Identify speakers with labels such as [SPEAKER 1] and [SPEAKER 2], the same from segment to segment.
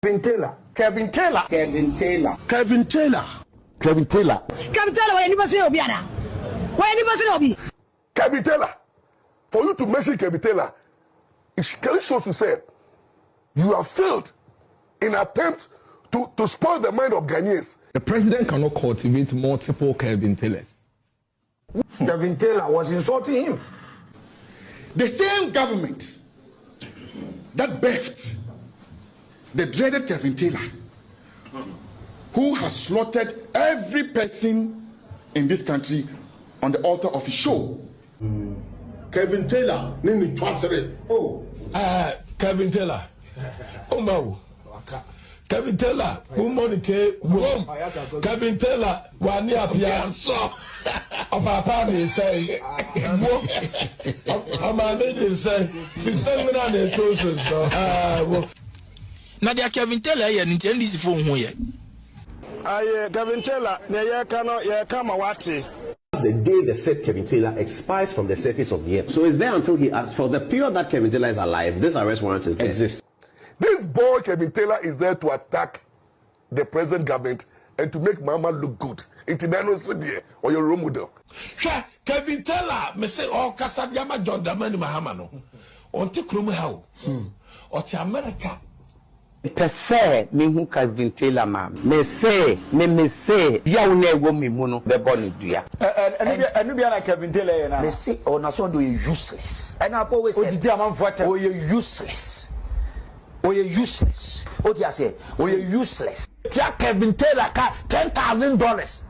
[SPEAKER 1] Kevin Taylor.
[SPEAKER 2] Kevin Taylor.
[SPEAKER 3] Kevin Taylor.
[SPEAKER 2] Kevin Taylor.
[SPEAKER 1] Kevin Taylor.
[SPEAKER 4] Kevin Taylor, where anybody say Obiana? Where anybody say Obi?
[SPEAKER 5] Kevin Taylor. For you to mention Kevin Taylor, it's clearly supposed to say you have failed in attempt to spoil the mind of Ghanaians.
[SPEAKER 2] The president cannot cultivate multiple Kevin Taylors.
[SPEAKER 1] Kevin Taylor was insulting him.
[SPEAKER 6] The same government that birthed the dreaded Kevin Taylor, who has slaughtered every person in this country on the altar of his show.
[SPEAKER 7] Kevin Taylor, Nini Twasere.
[SPEAKER 2] Oh, Kevin Taylor. Oh, no. Kevin Taylor, who money came home. Kevin Taylor, one year piano. Papa may say, I'm a lady say, he's sending on the process.
[SPEAKER 8] Nadia Kevin Taylor, and intend this phone here.
[SPEAKER 7] Kevin Taylor, ne cannot, come a wati.
[SPEAKER 9] The day they said Kevin Taylor expires from the surface of the earth. So it's there until he asks for the period that Kevin Taylor is alive. This arrest warrant exists.
[SPEAKER 5] This boy, Kevin Taylor, is there to attack the present government and to make Mama look good. Or your role model.
[SPEAKER 2] Kevin Taylor, me say, oh, Casadiama John Damani Mahamano. On Tikrumo, or to America.
[SPEAKER 3] Per se, me who Kevin Taylor, ma'am. Me say, ya ne womi muno be boni duya.
[SPEAKER 1] And you be like Kevin Taylor.
[SPEAKER 3] Me say, oh, na so do you useless. And I've always said, oh, you're useless. Oh, you're useless. What do you say? Oh, you're useless.
[SPEAKER 1] Kevin Taylor got $10,000.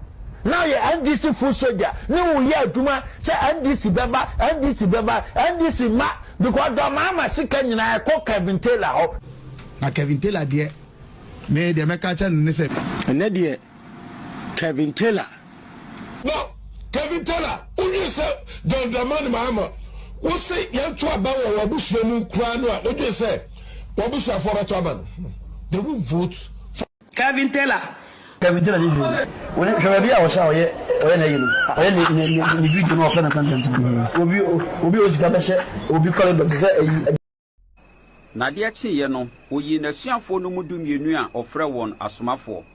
[SPEAKER 1] Now you're NDC full soldier. No, yeah, Puma say NDC Beba, NDC Ma, because the mama she can I call Kevin Taylor.
[SPEAKER 7] Now Kevin Taylor, dear, may the Mekacha Nisse. And dear, Kevin Taylor.
[SPEAKER 2] No, Kevin Taylor, who you say, John Dramani Mahama, who say, young to about Wabush, Krano, what you say, Wabush for a Toban. They will vote for
[SPEAKER 3] Kevin Taylor.
[SPEAKER 1] Kevin Taylor, when I was out here, when you video no content, will be always Gamasha, will be called to say.
[SPEAKER 10] Nadia Chi, no, we in a Sianfo no Mudum Unia or Frewon Asmafo.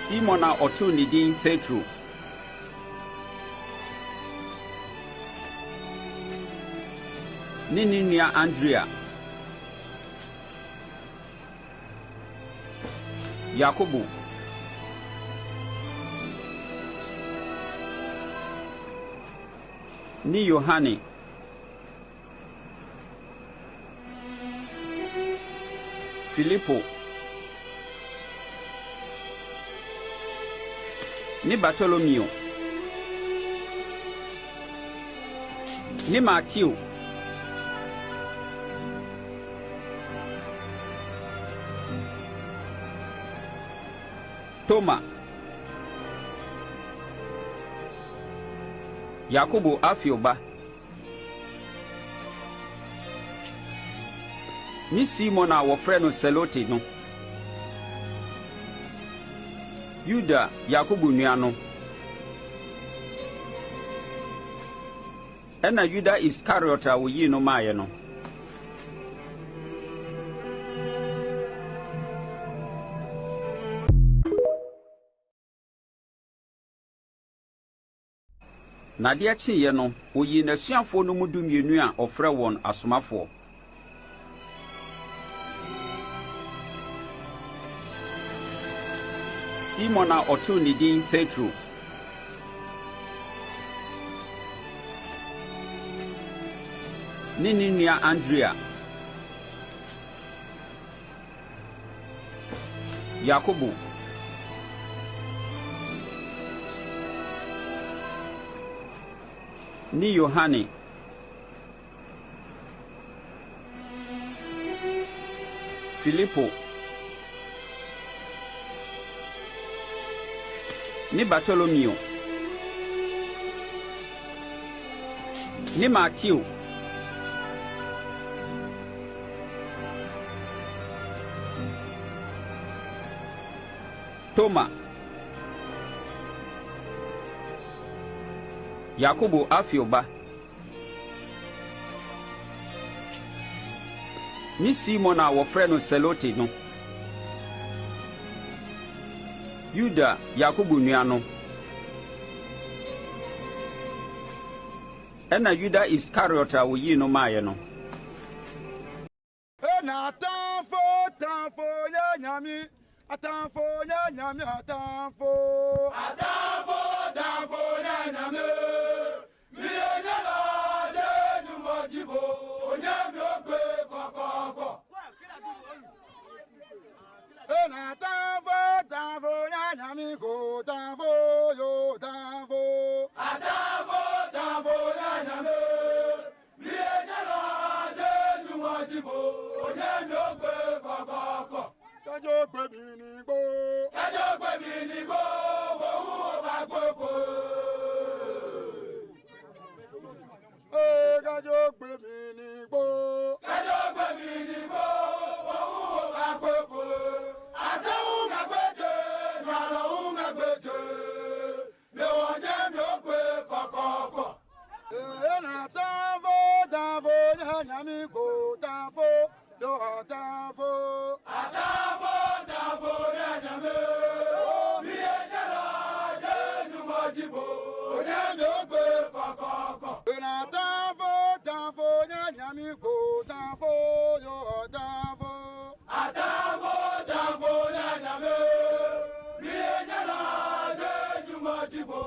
[SPEAKER 10] Simona Otunidin Petru. Nininia Andrea. Yakubu. Ni Yohani. Filippo. Ni Bartolomeo. Ni Matthew. Toma. Yakubu Afioba. Ni Simon our friend Selote no. Yuda Yakubu Nuano. Ena Yuda Iscariot we no maye no. Nadia Chi no, we in a Sianfo no Mudum Unia or Frewon Asmafo. Simona Otunidin Petru. Nininia Andrea. Yakubu. Ni Yohani. Filippo. Ni Bartolomeo. Ni Matthew. Toma. Yakubu Afioba. ni Simon a wɔfrɛ no Selote no, Yuda Yakobo nua no, ɛna Yuda Iskariot a woyi no maaye no.
[SPEAKER 11] Na atamfo ya nyami, atamfo ya nyami, atamfo ya nyami. Mi enyala je nyumojibo, onyami ogbe kokoko. Na atamfo ya nyami go, atamfo yo, atamfo. Atamfo ya nyami. Mi enyala je nyumojibo. Kajo gbe mi ni gbo, wo ba gbogbo. Kajo gbe mi ni gbo, wo ba gbogbo. Àtẹ̀hún àgbẹ̀jẹ̀, ìrànlọ́hún àgbẹ̀jẹ̀, mi ò jẹ́ mi ò gbé kọ̀kọ̀kọ̀. Ẹ̀nà tánfó yẹ̀yẹ̀ mi kò tánfó. Atamfo ya nyame, mi enyala je nyumojibo, onyame ogbe kokoko. Atamfo ya nyame go, atamfo yo, atamfo. Atamfo ya nyame, mi enyala je nyumojibo,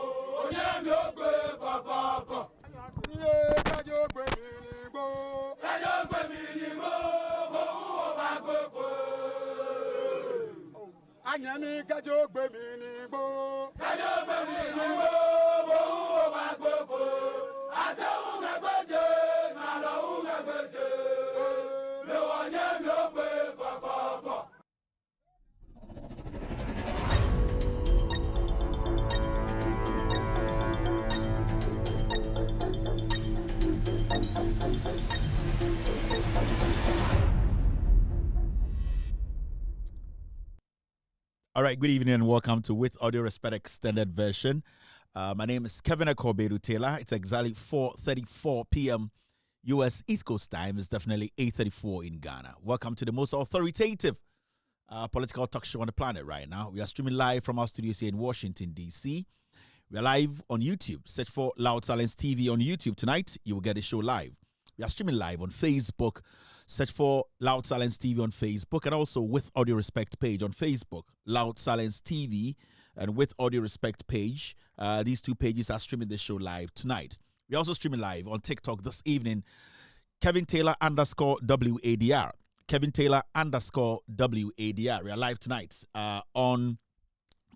[SPEAKER 11] onyame ogbe kokoko. Ye kajo gbe mi ni go. Anyami kajo gbe mi ni gbo, wo ba gbogbo. Àtẹ̀hún àgbẹ̀jẹ̀, ìrànlọ́hún àgbẹ̀jẹ̀, mi ò yẹ mi ò gbé kọ̀kọ̀kọ̀.
[SPEAKER 12] All right, good evening and welcome to With Audio Respect Extended Version. My name is Kevin Akobedu Taylor. It's exactly 4:34 p.m. U.S. East Coast time. It's definitely 8:34 in Ghana. Welcome to the most authoritative political talk show on the planet right now. We are streaming live from our studios here in Washington, D.C. We are live on YouTube. Search for Loud Silence TV on YouTube tonight. You will get the show live. We are streaming live on Facebook. Search for Loud Silence TV on Facebook and also With Audio Respect page on Facebook. Loud Silence TV and With Audio Respect page. These two pages are streaming the show live tonight. We're also streaming live on TikTok this evening. Kevin Taylor _WADR. Kevin Taylor _WADR. We are live tonight on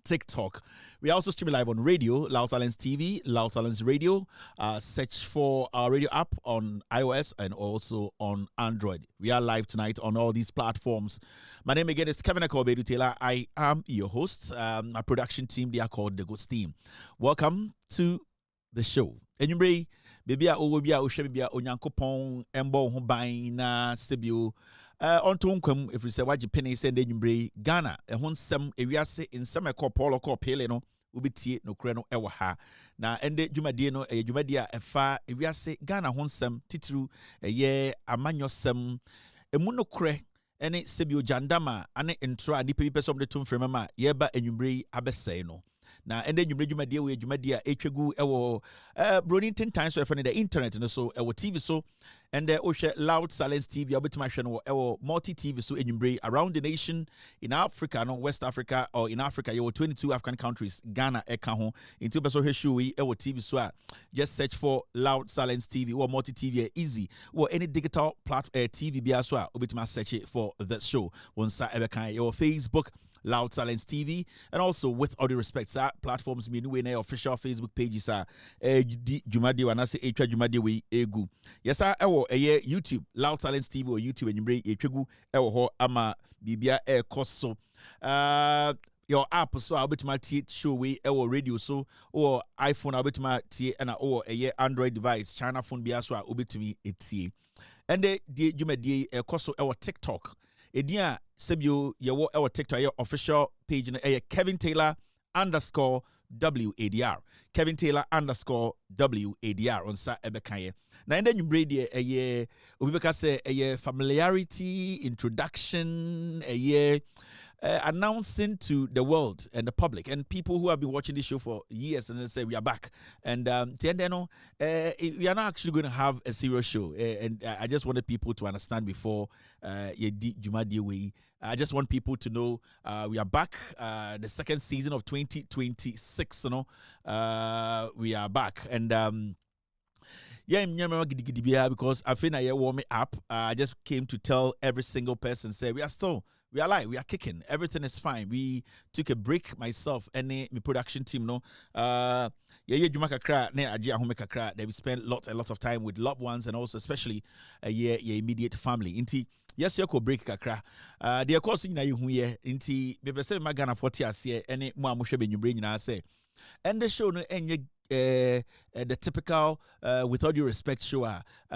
[SPEAKER 12] TikTok. We are also streaming live on radio, Loud Silence TV, Loud Silence Radio. Search for our radio app on iOS and also on Android. We are live tonight on all these platforms. My name again is Kevin Akobedu Taylor. I am your host. My production team, they are called The Ghost Team. Welcome to the show. Enyumbre, baby, onyankopon embo hoban na sebio. On Tonkum, if we say what you penny send in Ghana, a honsem, a riase in some polo pele no, ubitie no creno ewaha. Na ende Jumadino, a Jumadia, a fa, a riase, Ghana honsem, titru, a ye, a manosem, a monocre, ene sebio jandama, ane entra, nipi person the tomb from mama, yeba and yumbre abeseno. Na ende Jumadia, we Jumadia, Echegu, ewo, bronin 10 times so the internet and so, ewo TV so. And Osha Loud Silence TV, or multi TV so in around the nation in Africa, no West Africa or in Africa, you 22 African countries, Ghana, Ekaho, into Beso Heshui, or TV so just search for Loud Silence TV or multi TV easy or any digital TV biaswa, Ubitima search it for that show. Once ever can your Facebook. Loud Silence TV and also With Audio Respect platforms me new official Facebook pages are Jumadi wanase etwa Jumadi we egu yes sir YouTube Loud Silence TV or YouTube and you etwegu ewo ho ama bibia koso your app so I'll bet my show we or radio so or iPhone I'll bet my and or Android device China phone bia so I'll bet me etie and the Jumadi koso our TikTok Edia Sebio, your TikTok, your official page, Kevin Taylor _ WADR. Kevin Taylor _WADR on sa ebekaye. Na ende nyumbredi eye obibeka say eye familiarity introduction eye announcing to the world and the public and people who have been watching this show for years, and they say we are back. And we are not actually going to have a serious show. And I just wanted people to understand before I just want people to know we are back. The second season of 2026, we are back. And because I think I warm it up. I just came to tell every single person, say we are alive, we are kicking, everything is fine. We took a break, myself and my production team. That we spent a lot of time with loved ones and also especially your immediate family. Inti yes, you could break kakra. The course in you here. Inti me say my Ghana 40 ase any mo amohwe be nyumbre nyina say. And the show no enye the typical with all due respect show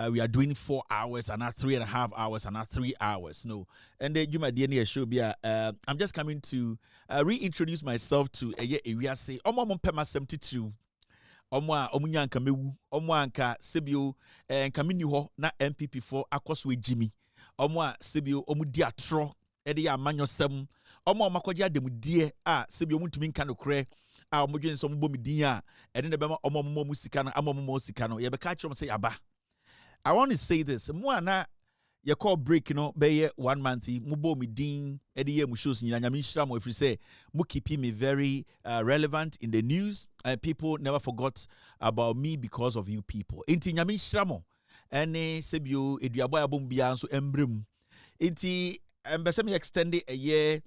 [SPEAKER 12] we are doing 4 hours and not 3.5 hours and not 3 hours. No. And then you might DNA show be I'm just coming to reintroduce myself to area say omo pema 72 omo omunyanka mewu omo anka sebio nka meni ho na MPP4 akoswe Jimmy omo sebio omu di atro e de amanyosem omo makoje ademudie sebio mutumi nka no kre omodwen so mbom din ene ne bema omomo musika no amomo sika no ye be ka kire say aba. I want to say this, mo ana ye call break be 1 month mubo mi din e de ye mu shows nyina nyame nhira mo if say mu keep me very relevant in the news, and people never forgot about me because of you people. Inti nyame nhira mo ene sebio eduabo abom bia so embrem. Inti embese me extend a year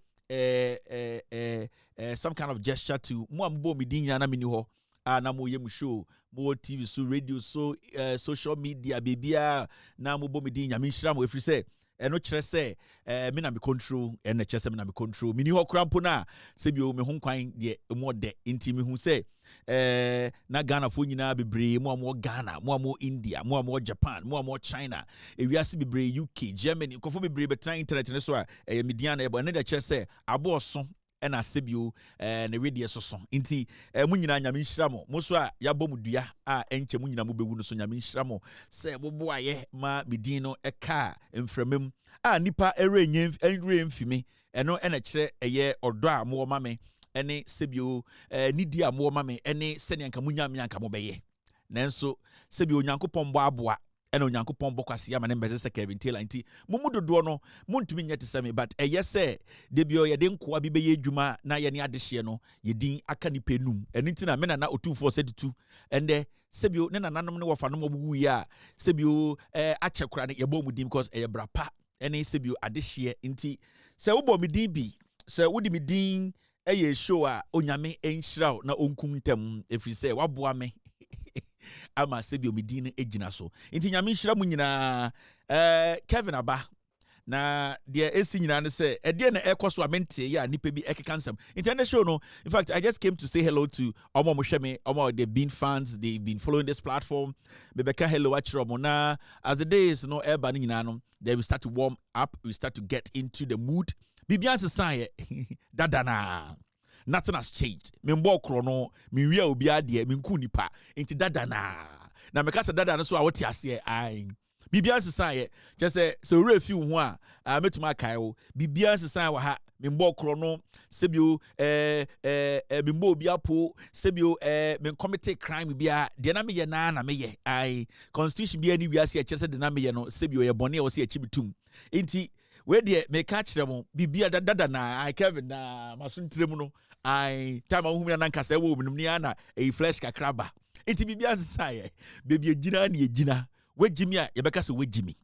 [SPEAKER 12] some kind of gesture to mo ambo mi din yana mini ho na mo yem show mo TV so radio so social media bebia na mo bo mi din nyame nhira mo if say eno kire say me na me control ene kire say me na me control mini ho krampo na se bi o me ho kwan de mo de inti me hu say na Ghana fo nyina bebre mo amo Ghana mo amo India mo amo Japan mo amo China ewiase bebre UK Germany kofo bebre betan internet ne so media na ebo ne de kire say abo so ena sebio na radio soso nti mu nyina nyame nhira mo so a yabɔ mu dua enche mu nyina mu bewu no so nyame nhira mo se bobo aye ma medin no eka mframam nipa enre mfimi eno ena kire eye odo a mo ma me ene sebio nidi a mo ma me ene sene anka mu nyame anka mo beye nanso sebio nyankopɔn bɔ aboa ena onyankopɔn bɔkwase ya mane mbese Kevin Taylor nti mumudodo no muntumi nyete same but yes debio ye de nkoa bi beye adwuma na ye ne adehye no ye din aka ni penum eni nti na me na otufo sedutu ende sebio ne nananom ne wofa no mobu ya sebio achekura ne ye bɔ mu din because ye brapa ene sebio adehye nti se wo bɔ mi din bi se wo di mi din ye show a onyame enhyira na onkuntam efiri se waboa me ama sebio medin ejina so nti nyame nhira mu nyina Kevin aba na de esi nyina ne se de na ekoso amente ya nipa bi ekekansam nti show no. In fact, I just came to say hello to omo mohweme omo they've been fans, they've been following this platform bebeka hello achiro na as the days no eba ni nyina no they will start to warm up, we start to get into the mood bibian se dadana. Nothing has changed. Membo krono, mi wia obi ade, mi nku nipa. Enti dada na meka se dada no so a wote ase ai. Bibia sesan just say so refi ho a metuma kai wo. Bibia sesan wa ha membo krono sebio membo obi apo sebio men commit crime bia de na me ye na me ye ai. Constitution bia ni wiase e kire de na me ye no sebio ye bone e wo se e chibitum. Enti we de me ka kire mo bibia dada na ai Kevin na masuntrem no ai time ahumia na nkasa wo munum ni ana e flesh kakraba enti bibia sesaye baby ejina na ejina wejimi a yebeka se wejimi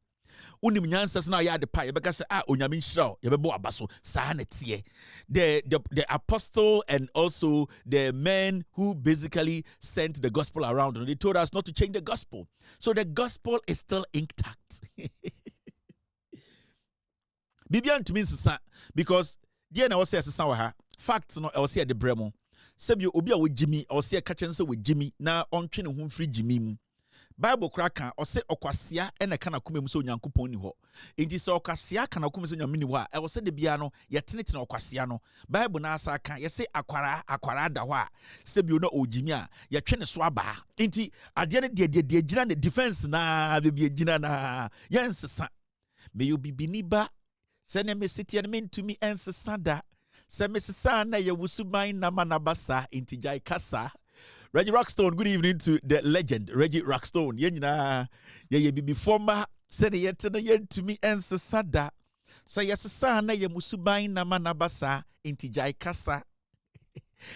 [SPEAKER 12] unim nyansa so na ya de pa yebeka se onyame nhira yebebo abaso sa na tie the apostle and also the men who basically sent the gospel around, and they told us not to change the gospel, so the gospel is still intact. Bibia to mean sesa because dia na wo se sesa wa ha facts no e wo se de bremo sebio obi a wo Jimmy o se ka chen se wo Jimmy na ontwe ne ho mfiri Jimmy mu Bible kraka or say okwasia ene kana kume so nyankopon ni ho. Enti se okwasia kana kume so nyamini ho a e wo se de bia no ye tenetene okwasia no Bible na asa kan ye se akwara da ho a se bi no ogimi a ye twe ne so aba. Enti ade ne de gina ne defense na de bi gina na ye nsesa me yo bibini ba se ne me sitie ne mentumi ensesa da se me sesa na ye wusuban na manabasa enti jai kasa. Reggie Rockstone, good evening to the legend, Reggie Rockstone. Yenina, ye bibi former, said yet to me and Sada. Say yes, sana ye musubain na manabasa, intijai kasa.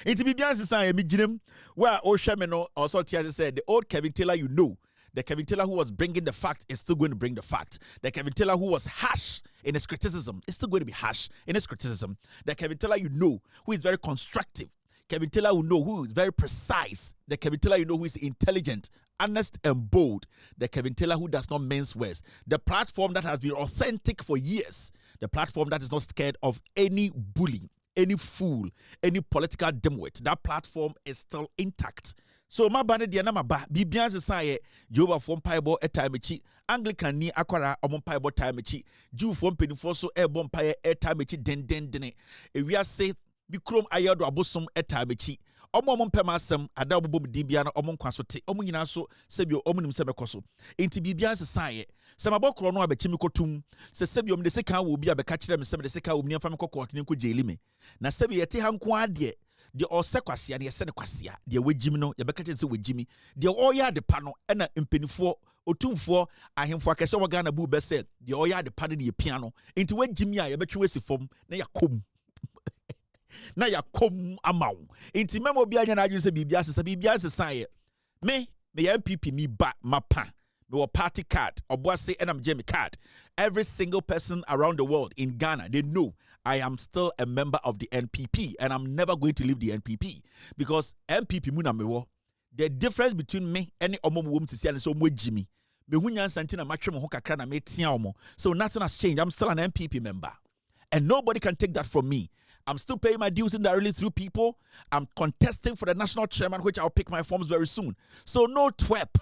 [SPEAKER 12] Inti bibian sa me jinem, where Oshameno also said, the old Kevin Taylor you know. The Kevin Taylor who was bringing the fact is still going to bring the fact. The Kevin Taylor who was harsh in his criticism is still going to be harsh in his criticism. The Kevin Taylor you know, who is very constructive. Kevin Taylor will know who is very precise. The Kevin Taylor you know who is intelligent, honest, and bold. The Kevin Taylor who does not mince words. The platform that has been authentic for years. The platform that is not scared of any bully, any fool, any political dimwit. That platform is still intact. So my band the na ba bibian se Jehovah from Paibo etamechi Anglican ni akwara omon Paibo tamechi Jew from penifo so e bon pae etamechi den we are say bi krom ayado abosom etamechi omon pema asem ada obobom dibia na omon kwaso te omon nyina so sebio omonim se bekoso enti bibian se se mabokro no abechi mikotum se sebio mde se kan wo bi abeka kire me se mde se kan wo ni amfa me kokot ni ko jeli me na sebio yete hanko ade de ose kwasia ne yese ne kwasia de wejimi no ye beka se wejimi de oya de pa no na mpenifo otumfo ahemfo akese wo Ghana bu be se de oya de pa ne ye pia no enti wejimi a ye betwe wesi fom na yakom na yakom amaw enti memo bia nya na adwese bibia asesa bibia asesa ye me ya MPP ni ba mapa me wo party card oboase enam Jamie card. Every single person around the world in Ghana, they know I am still a member of the NPP and I'm never going to leave the NPP because NPP muna mewo. The difference between me and omo wom sisi and so mo Jimmy me hunya santi na matwe mo ho kakra na me tia omo. So nothing has changed. I'm still an NPP member and nobody can take that from me. I'm still paying my dues indirectly through people. I'm contesting for the national chairman, which I'll pick my forms very soon. So no twerp,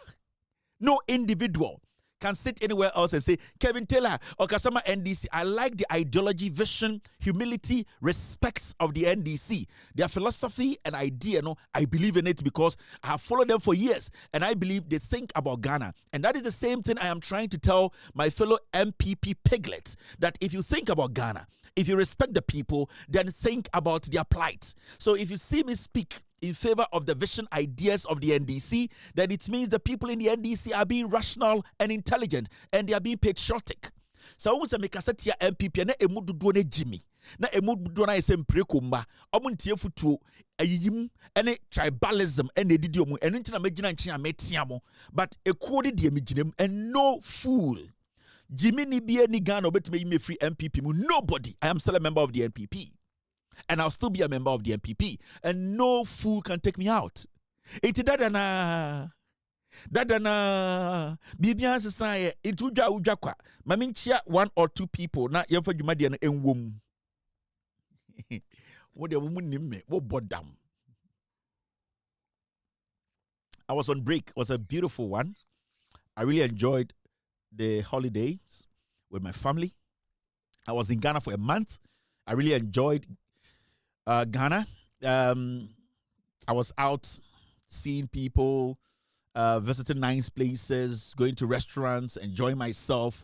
[SPEAKER 12] no individual can sit anywhere else and say, Kevin Taylor or customer NDC. I like the ideology, vision, humility, respect of the NDC. Their philosophy and idea, no, I believe in it because I have followed them for years and I believe they think about Ghana. And that is the same thing I am trying to tell my fellow MPP piglets, that if you think about Ghana, if you respect the people, then think about their plight. So if you see me speak in favor of the vision ideas of the NDC, then it means the people in the NDC are being rational and intelligent and they are being patriotic. So once I make a set here MPP na emudu do ne Jimmy na emudu na ese mprekomba omuntie futuo ayiyim ene tribalism ene didi omu eno ntina magina nchi ametia mo but ekode de meginem and no fool Jimmy ni bia ni Ghana obetime me free MPP mu nobody. I am still a member of the NPP. And I'll still be a member of the NPP. And no fool can take me out. Iti dadana. Bibian sesaya. Itu uja kwa. Maminchia 1 or 2 people. Na yemfa jumadi na enwom. Wode woman nimme. Wo bodam. I was on break. It was a beautiful one. I really enjoyed the holidays with my family. I was in Ghana for a month. I really enjoyed Ghana. I was out seeing people, visiting nice places, going to restaurants, enjoying myself.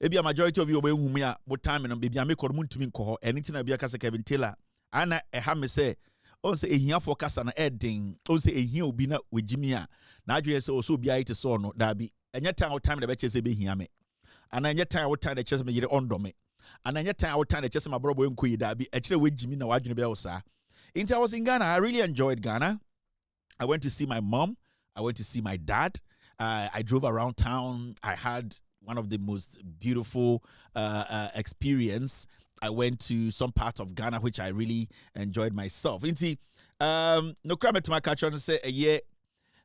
[SPEAKER 12] Maybe a majority of you will be what time and maybe I make or moon to me call anything I be a Kevin Taylor. Anna a say, oh, say a here focus on adding, oh, say a here be not with Jimmy. Now you say also be it so no that be. And yet time the betches be here me. And then yet time the chess me on me. And then yet time the chess my brother and quid that be actually with Jimmy now I was in Ghana. I really enjoyed Ghana. I went to see my mom. I went to see my dad. I drove around town. I had one of the most beautiful experience. I went to some parts of Ghana which I really enjoyed myself. No crime to my culture and say a year.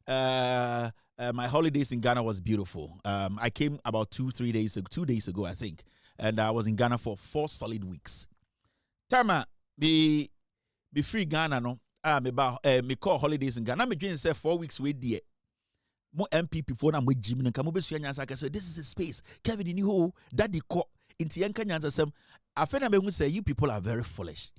[SPEAKER 12] My holidays in Ghana was beautiful. I came about 2 days ago, I think, and I was in Ghana for 4 solid weeks. Tama be free Ghana no. Me call holidays in Ghana. Me doing say 4 weeks with dear. mo MPP for na mo Jimmy nka mo besu nyansa ka say this is a space. Kevin ni ho daddy ko inti yanka nyansa sem afena me hu say you people are very foolish.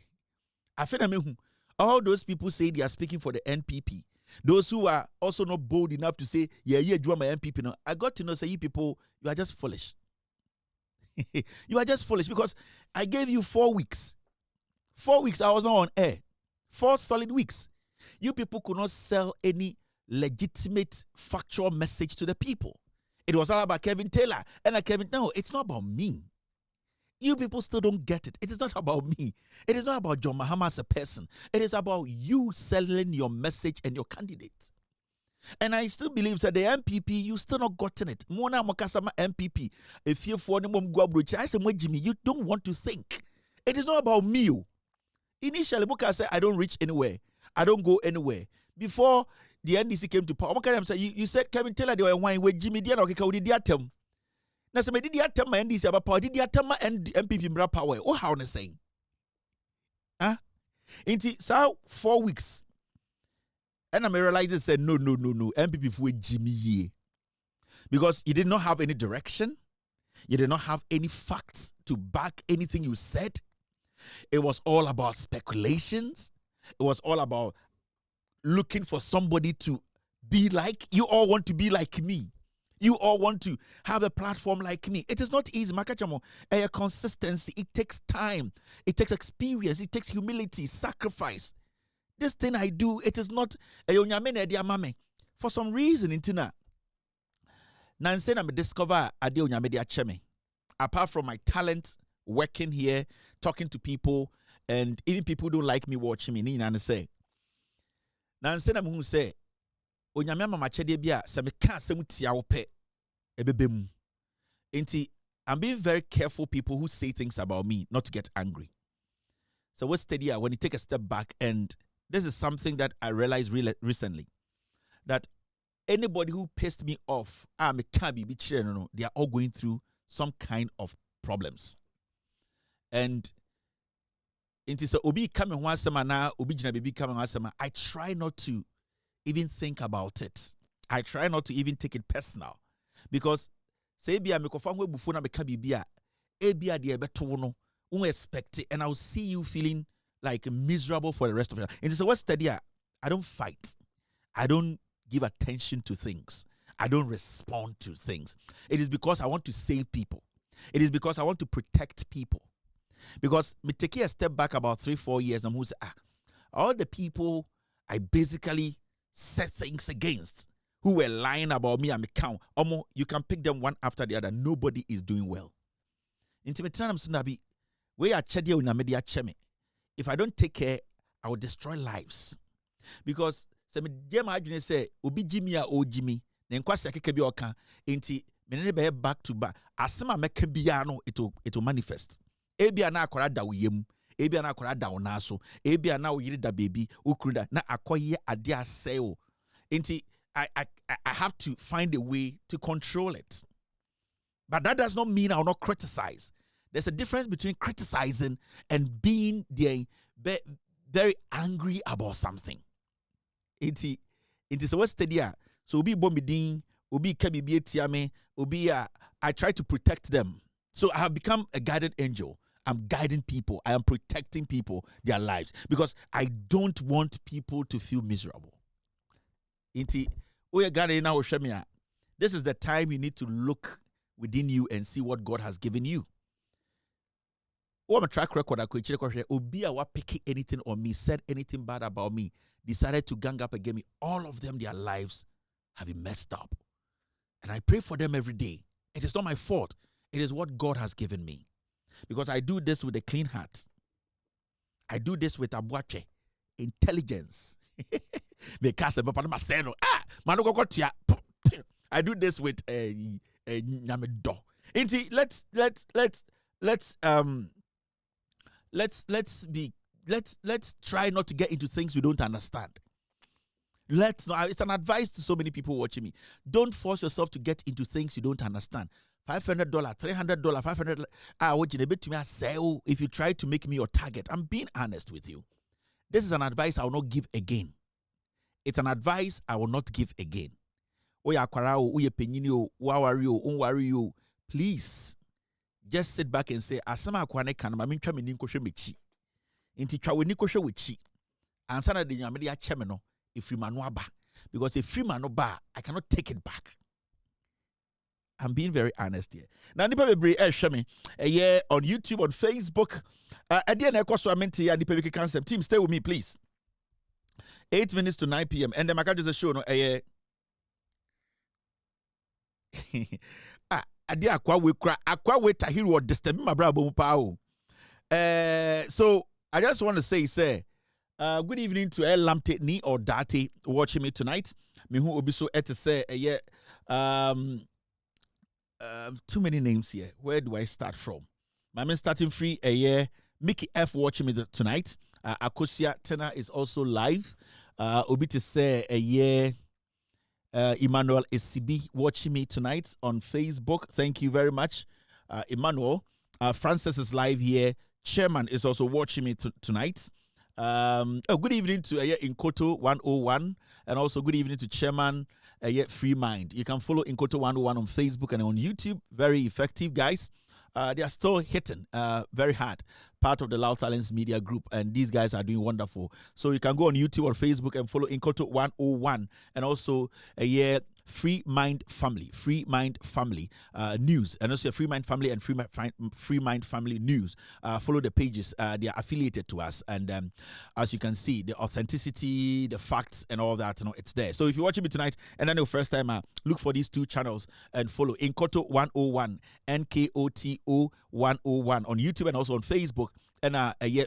[SPEAKER 12] Afena me hu all those people say they are speaking for the NPP. Those who are also not bold enough to say yeah do my NPP now. I got to know say you people you are just foolish. You are just foolish because I gave you 4 weeks. 4 weeks I was not on air. 4 solid weeks. You people could not sell any legitimate factual message to the people. It was all about Kevin Taylor. And Kevin, no, it's not about me. You people still don't get it. It is not about me. It is not about John Mahama as a person. It is about you selling your message and your candidate. And I still believe that the MPP, you still not gotten it. Mona Mokasama MPP. If you're for I said, Jimmy, you don't want to think. It is not about me. Initially, Muka said, I don't reach anywhere. I don't go anywhere. Before the NDC came to power, you said Kevin Taylor, they were wine with Jimmy Diana, okay, did you tell? Now, so did you tell my NDC about power? Did you tell my MPP power? Oh, how are saying? Huh? So 4 weeks. And I realized and said, no. MPP for Jimmy ye. Because you did not have any direction. You did not have any facts to back anything you said. It was all about speculations. It was all about looking for somebody to be like. You all want to be like me. You all want to have a platform like me. It is not easy. Makachamo, a consistency. It takes time. It takes experience. It takes humility, sacrifice. This thing I do, it is not for some reason, intina. Nansen I discover apart from my talent working here, talking to people, and even people who don't like me watching me, Nina say. Nansen I'm who say, Onyame mama chede bia se me ka asem tia wo pe ebebem. Enti I'm being very careful people who say things about me not to get angry. So what's steady when you take a step back, and this is something that I realized recently, that anybody who pissed me off, they are all going through some kind of problems. And into so obi coming one summer now, obi jina baby coming one summer. I try not to even think about it. I try not to even take it personal, because say be a mekofangwe bufuna meka bibia ebia de ebeto no expect it, and I'll see you feeling like miserable for the rest of your life. And so what's steady? I don't fight. I don't give attention to things. I don't respond to things. It is because I want to save people. It is because I want to protect people. Because me take a step back about 3-4 years, and who say, all the people I basically said things against, who were lying about me and me count, you can pick them one after the other. Nobody is doing well. If I don't take care, I will destroy lives. Because say obi Jimmy or Jimmy, then kwasi akeke bi oka enti menene be back to back. Asema meka bia no it will manifest. Ebia na akwara da woyem, ebia na akwara da onaso, ebia na oyiri da baby, ukruda na akoye ade aseo. Enti I have to find a way to control it. But that does not mean I will not criticize. There's a difference between criticizing and being very angry about something. It is what's steady. So obi bombidin, obi kabibi etiame, obi I try to protect them. So I have become a guided angel. I'm guiding people. I am protecting people, their lives, because I don't want people to feel miserable. This is the time you need to look within you and see what God has given you. What my track record, I could check Obi wa pick anything on me, said anything bad about me, decided to gang up against me. All of them, their lives have been messed up. And I pray for them every day. It is not my fault. It is what God has given me. Because I do this with a clean heart. I do this with abuache, intelligence. I do this with a nyamedo. Let's try not to get into things we don't understand. It's an advice to so many people watching me. Don't force yourself to get into things you don't understand. $500, $300, $500. If you try to make me your target, I'm being honest with you. This is an advice I will not give again. It's an advice I will not give again. Oya akwarao, oye penyini o, wawari o, unwari o. Please, just sit back and say, asama akwane kan ma mentwa meni nkwohwe mechi. Inti twa weni kwohwe wechi. Ansa na de nyame de acheme no, efri mano aba. Because if free man ba, I cannot take it back. I'm being very honest here. Now, nipa bebre shame on YouTube, on Facebook. Again, I so amenti and nipa concept team. Stay with me, please. 8 minutes to 9 p.m. And then I just show no adi akwa we tahiru or disturb my brother pa. So I just want to say good evening to El Lamte Ni or Dati watching me tonight. Me who obi so to say too many names here. Where do I start from? My man starting free Mickey F watching me tonight. Akosia Tena is also live. Obi to say Emmanuel SCB watching me tonight on Facebook. Thank you very much, Emmanuel. Francis is live here. Chairman is also watching me tonight. Good evening to Inkoto 101, and also good evening to Chairman Free Mind. You can follow Inkoto 101 on Facebook and on YouTube. Very effective, guys. They are still hitting very hard. Part of the Loud Silence Media Group, and these guys are doing wonderful. So you can go on YouTube or Facebook and follow Inkoto 101, and also Free Mind Family News, and also Free Mind Family and Free Mind Family News. Follow the pages; they are affiliated to us, and as you can see, the authenticity, the facts, and all that, it's there. So if you're watching me tonight and then the first time, look for these two channels and follow Inkoto 101, NKOTO 101 on YouTube and also on Facebook. And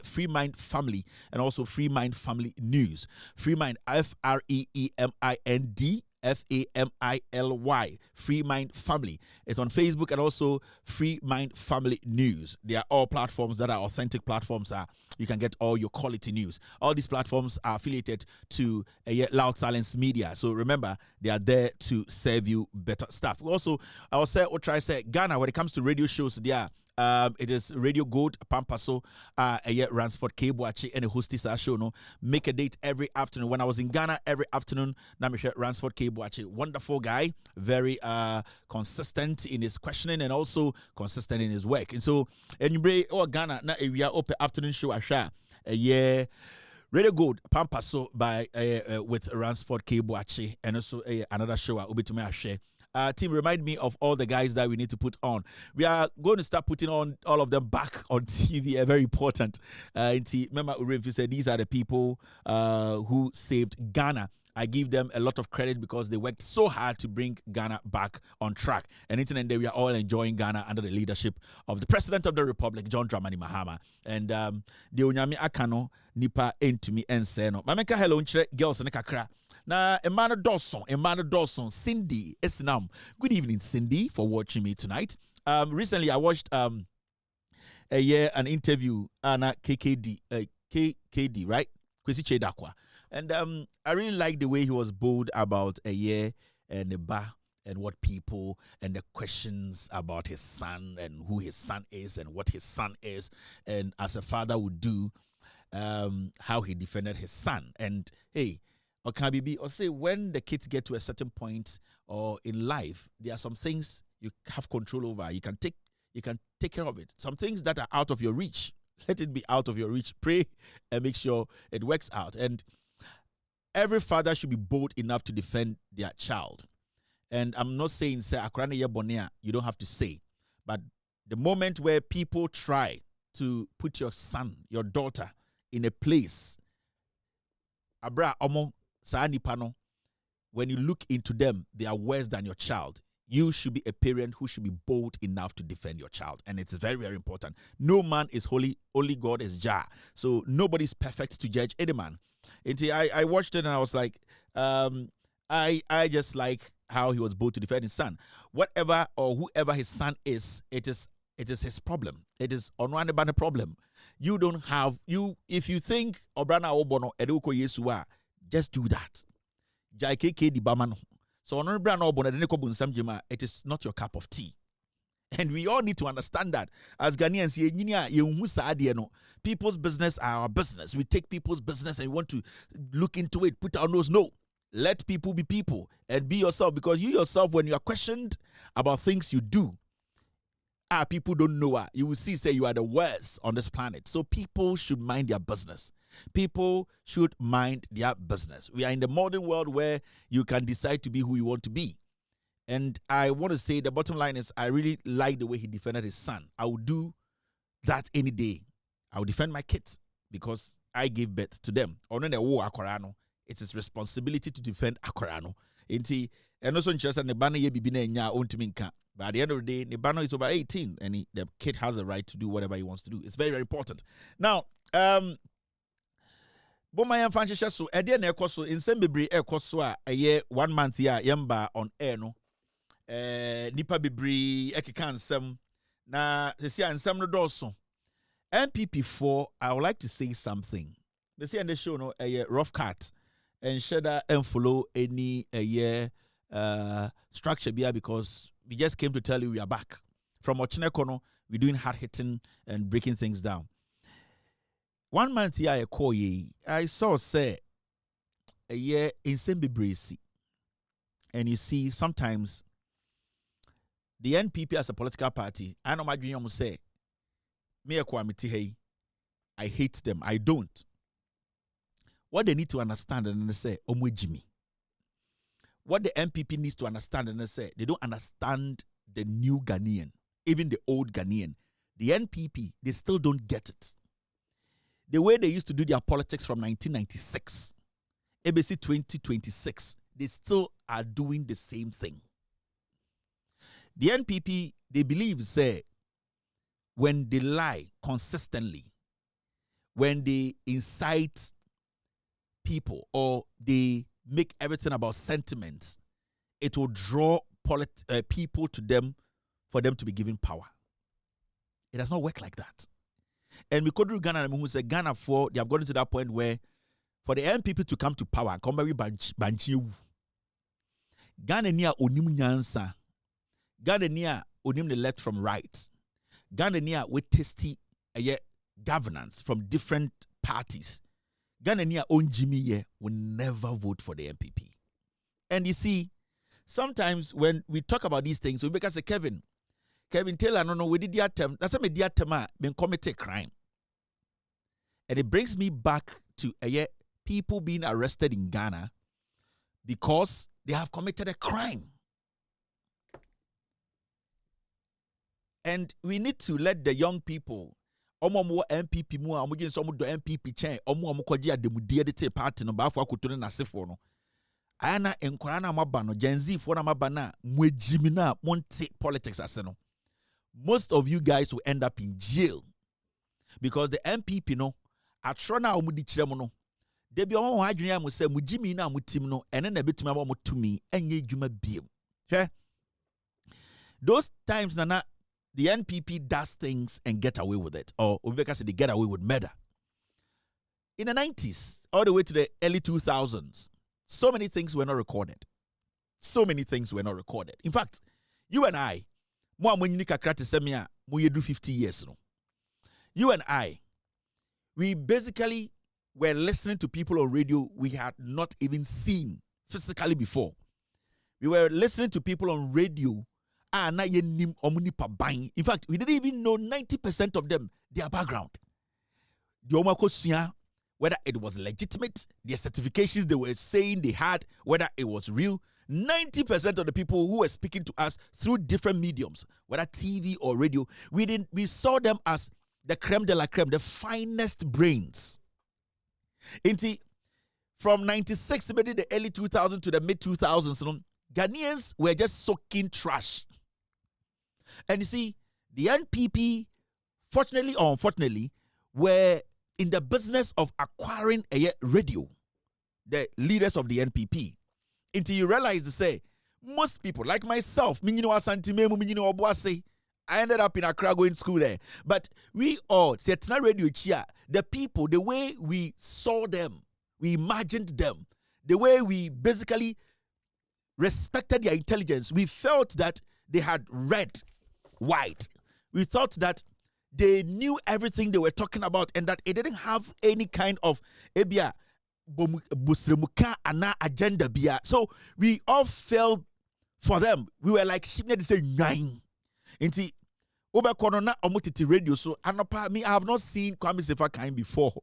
[SPEAKER 12] Free Mind Family and also Free Mind Family News. Free Mind, FREEMIND. FAMILY, Free Mind Family. It's on Facebook and also Free Mind Family News. They are all platforms that are authentic platforms. You can get all your quality news. All these platforms are affiliated to Loud Silence Media. So remember, they are there to serve you better stuff. Also, I will say, or try to say, Ghana, when it comes to radio shows, they are. It is Radio Gold Pampaso, Ransford Kebwachi, and the hostess show. No, make a date every afternoon. When I was in Ghana, every afternoon, Namisha Ransford Kebwachi, wonderful guy, very consistent in his questioning and also consistent in his work. And so, anyway, Ghana, na area open afternoon show asha, Radio Gold Pampaso by with Ransford Kebwachi, and also another show Ubitume Ashe. Team, remind me of all the guys that we need to put on. We are going to start putting on all of them back on TV. Very important. Remember, Urifu said these are the people who saved Ghana. I give them a lot of credit because they worked so hard to bring Ghana back on track. And internet day, we are all enjoying Ghana under the leadership of the President of the Republic, John Dramani Mahama. And the Onyami Akano Nipa Entumi Enseno. Mameka hello girls and kakra. Na Emmanuel Dawson, Cindy Esnam. Good evening, Cindy, for watching me tonight. Recently I watched an interview Anna KKD, right? Kwesi Chedakwa. And I really like the way he was bold about a year and the bar and what people and the questions about his son and who his son is and what his son is, and as a father would do, how he defended his son. And hey, or can be or say when the kids get to a certain point or in life, there are some things you have control over. You can take care of it. Some things that are out of your reach, let it be out of your reach. Pray and make sure it works out. And every father should be bold enough to defend their child. And I'm not saying say akrana ye bonia, you don't have to say, but the moment where people try to put your son, your daughter in a place, abra omo Saani Pano, when you look into them, they are worse than your child. You should be a parent who should be bold enough to defend your child. And it's very, very important. No man is holy, only God is Jah. So nobody's perfect to judge any man. And I watched it and I was like, I just like how he was bold to defend his son. Whatever or whoever his son is, it is his problem. It is Onwanebane problem. You don't have, if you think Obrana Obono Eduko Yesua, just do that. So it is not your cup of tea. And we all need to understand that. As Ghanaians, people's business are our business. We take people's business and we want to look into it, put our nose. No. Let people be people and be yourself, because you yourself, when you are questioned about things you do, people don't know you will see, say, you are the worst on this planet. So people should mind their business. People should mind their business. We are in the modern world where you can decide to be who you want to be. And I want to say the bottom line is I really like the way he defended his son. I would do that any day. I would defend my kids because I gave birth to them. It's his responsibility to defend Akorano. And also interested in the banner ye bibi na nya. But at the end of the day, Nibano is over 18 and the kid has the right to do whatever he wants to do. It's very, very important. Now, Bomayan Fanshisha so Edian Ekoso in Sembibri Ekoswa a year 1 month ya yamba on air no. Nipa Bibri Ekikan Sem na Sesia and Sem no Dorso. MPP4, I would like to say something. They say on the show no a rough cut and shedder and follow any a year structure because we just came to tell you we are back. From Ochinekono, we're doing hard hitting and breaking things down. 1 month here I saw say a year in Sembibrisi. And you see sometimes the NPP as a political party, I know my junior must say, me I hate them. I don't. What they need to understand and they say, Jimmy. What the MPP needs to understand and they say, they don't understand the new Ghanaian, even the old Ghanaian. The NPP, they still don't get it. The way they used to do their politics from 1996, ABC 2026, they still are doing the same thing. The NPP, they believe, say, when they lie consistently, when they incite people or they make everything about sentiments, it will draw people to them for them to be given power. It does not work like that. And we could do Ghana, who said Ghana for they have gotten to that point where for the NPP to come to power and come very banchi. Ghana near onim nyansa. Ghana near onim the left from right. Ghana near with tasty governance from different parties. Ghana near own Jimmy will never vote for the NPP. And you see, sometimes when we talk about these things, we because Kevin Taylor, no, we did the attempt. That's a media attempt been committed crime. And it brings me back to people being arrested in Ghana because they have committed a crime. And we need to let the young people, MPP mu amugin so do MPP chain omo kwaji ademudie de te party no ba afọ akotone na sefo no ana enkwara na maba no Gen Z fo na maba na mwejimi na monte politics ase no. Most of you guys will end up in jail because the MPP no atro na omudi kire mu no de bi omo ha adwene am se mujimi na mutim no ene na betuma ba motumi enye dwuma biem. Hwe those times na the NPP does things and get away with it. Or Obeka said they get away with murder. In the 90s, all the way to the early 2000s, so many things were not recorded. So many things were not recorded. In fact, you and I, we do 50 years. You and I, we basically were listening to people on radio we had not even seen physically before. We were listening to people on radio. In fact, we didn't even know 90% of them, their background. Whether it was legitimate, their certifications they were saying they had, whether it was real. 90% of the people who were speaking to us through different mediums, whether TV or radio, we saw them as the creme de la creme, the finest brains. From 96, maybe the early 2000s to the mid 2000s, Ghanaians were just soaking trash. And you see, the NPP, fortunately or unfortunately, were in the business of acquiring a radio, the leaders of the NPP. Until you realize to say, most people, like myself, I ended up in Accra going to school there. But we all, the people, the way we saw them, we imagined them, the way we basically respected their intelligence, we felt that they had read white. We thought that they knew everything they were talking about and that it didn't have any kind of busremuka ana agenda bia. So we all felt for them. We were like sheep that say nine. Inti obekono na omutiti radio so anopa me I have not seen Kwame Sefa kind before.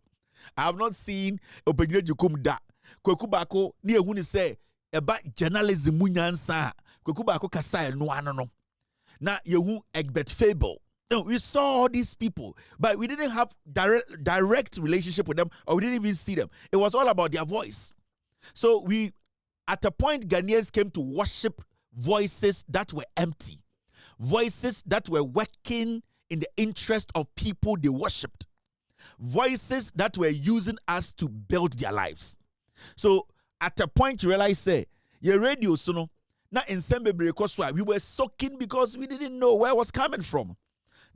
[SPEAKER 12] I have not seen Openyere Jukum da. Kweku bako ni ehuni say eba journalism munyansa. Kweku bako kasa no ano. Na yehu Egbert Fable. No, we saw all these people, but we didn't have direct relationship with them, or we didn't even see them. It was all about their voice. So we, at a point, Ghanaians came to worship voices that were empty, voices that were working in the interest of people they worshipped, voices that were using us to build their lives. So at a point, you realize, say, your radio, so no, now in Sembe we were soaking because we didn't know where it was coming from.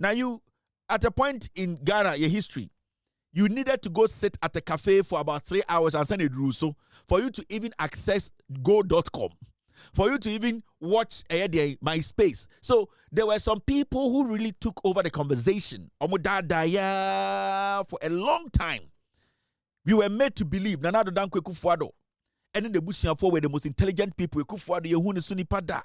[SPEAKER 12] Now you, at a point in Ghana, your history, you needed to go sit at a cafe for about 3 hours and send a Russo for you to even access go.com, for you to even watch MySpace. So there were some people who really took over the conversation. For a long time, we were made to believe Nana Addo Dankwa Akufo-Addo and in the Bushia were the most intelligent people. Akufo-Addo Yehuni Sunipada.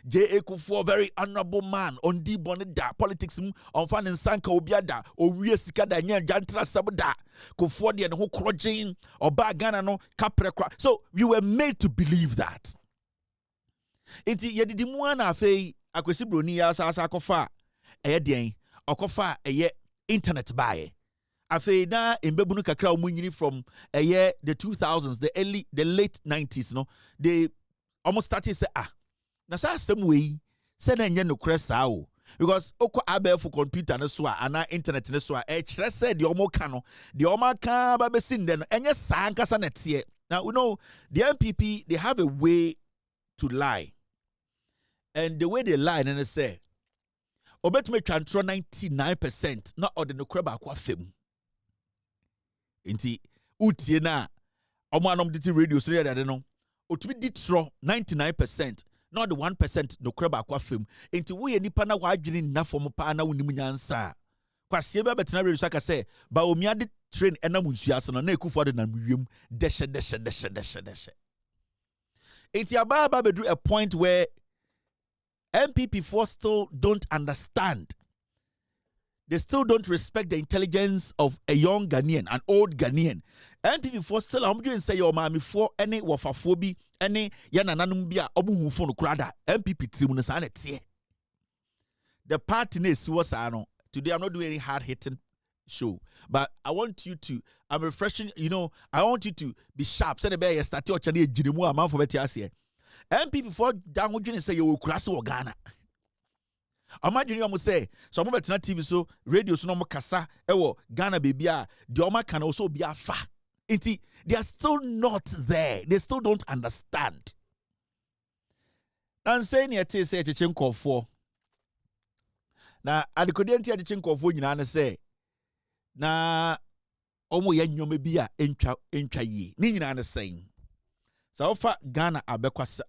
[SPEAKER 12] J.A. Kufuor, very honorable man, on di boneda, politics, on fan and sanka obiada, or real sikada, jantra sabada, Kufuor, and who crojing, or bagana no, capre. So we were made to believe that. Iti yedidimuana fe, akwesibroni ya sa kofa, dien, okofa internet buy. Afe na imbebunu kakra umunyini from the 2000s, the late 90s, no, they almost started say na sa some way say na enye no kresa o because okwa abel for computer no so ana internet no so kire say the omo ka no the omo ka ba be sin de no enye sa nkasa na tie. Now we know the MPP, they have a way to lie, and the way they lie and they say obetime twantro 99% na ode no kreba akwa fam inti utie na omo anom diti radio so de no otumi ditro 99%. Not the 1% no crab aqua film. Into we any pana wajin na from pana unimunyansa. Kwasieba betena redu saka say, ba omiade train enamunsuaso na Akufo-Addo na muwiem deshe. Into ababa bedru a point where MPP4 still don't understand. They still don't respect the intelligence of a young Ghanaian, an old Ghanaian. MPP4 still I'm doing say your mommy for any wafafobi any yanananumbia obu phone krada MPP tribunal sanetie. The party is was today I'm not doing any hard hitting show, but I want you to I'm refreshing, I want you to be sharp. Say the bear start your channel jinimu amount for better MPP4 down would say you will cross Ghana. Imagine you say so I'm betting TV so radio so no kasa ewo Ghana baby the Oma can also be a fa. They are still not there. They still don't understand. And saying it say Chichenko for now adikodienti Chichenko for nyina say na omo ye nyome bia entwa yi ni nyina na saying so offer Ghana abekwas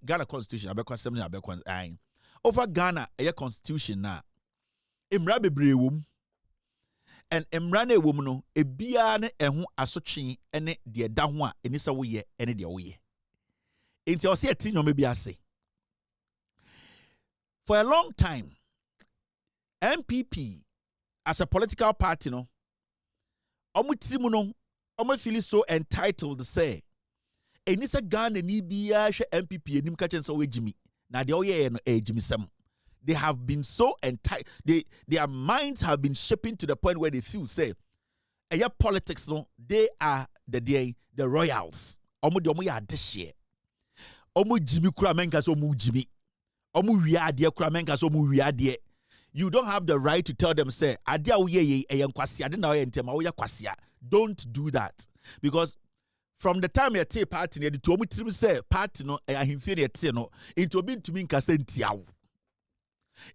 [SPEAKER 12] Ghana constitution abekwasem na abekwan ayin over Ghana a constitution na imra bebre wom and imra na wom no ebia ne eho asotwe ene de da ho a eni se wo ye ene de wo ye enti o se ati nyome bi ase. For a long time MPP as a political party no omutirimu no omo feel so entitled to say eni se Ghana ni bia hwe MPP enim ka chen se wo jimi. Now they have been so entitled. Their minds have been shaping to the point where they feel say, politics no, they are the royals. Omo ya deshe. Omo Jimmy kura menka so omo Jimmy. Omo riadie kura menka so omo riadie. You don't have the right to tell them say, adia uye kwasi ade na oye ntema oya kwasi. Don't do that because from the time you take party, the two mutim say party no inferior no into being to mean casentiao.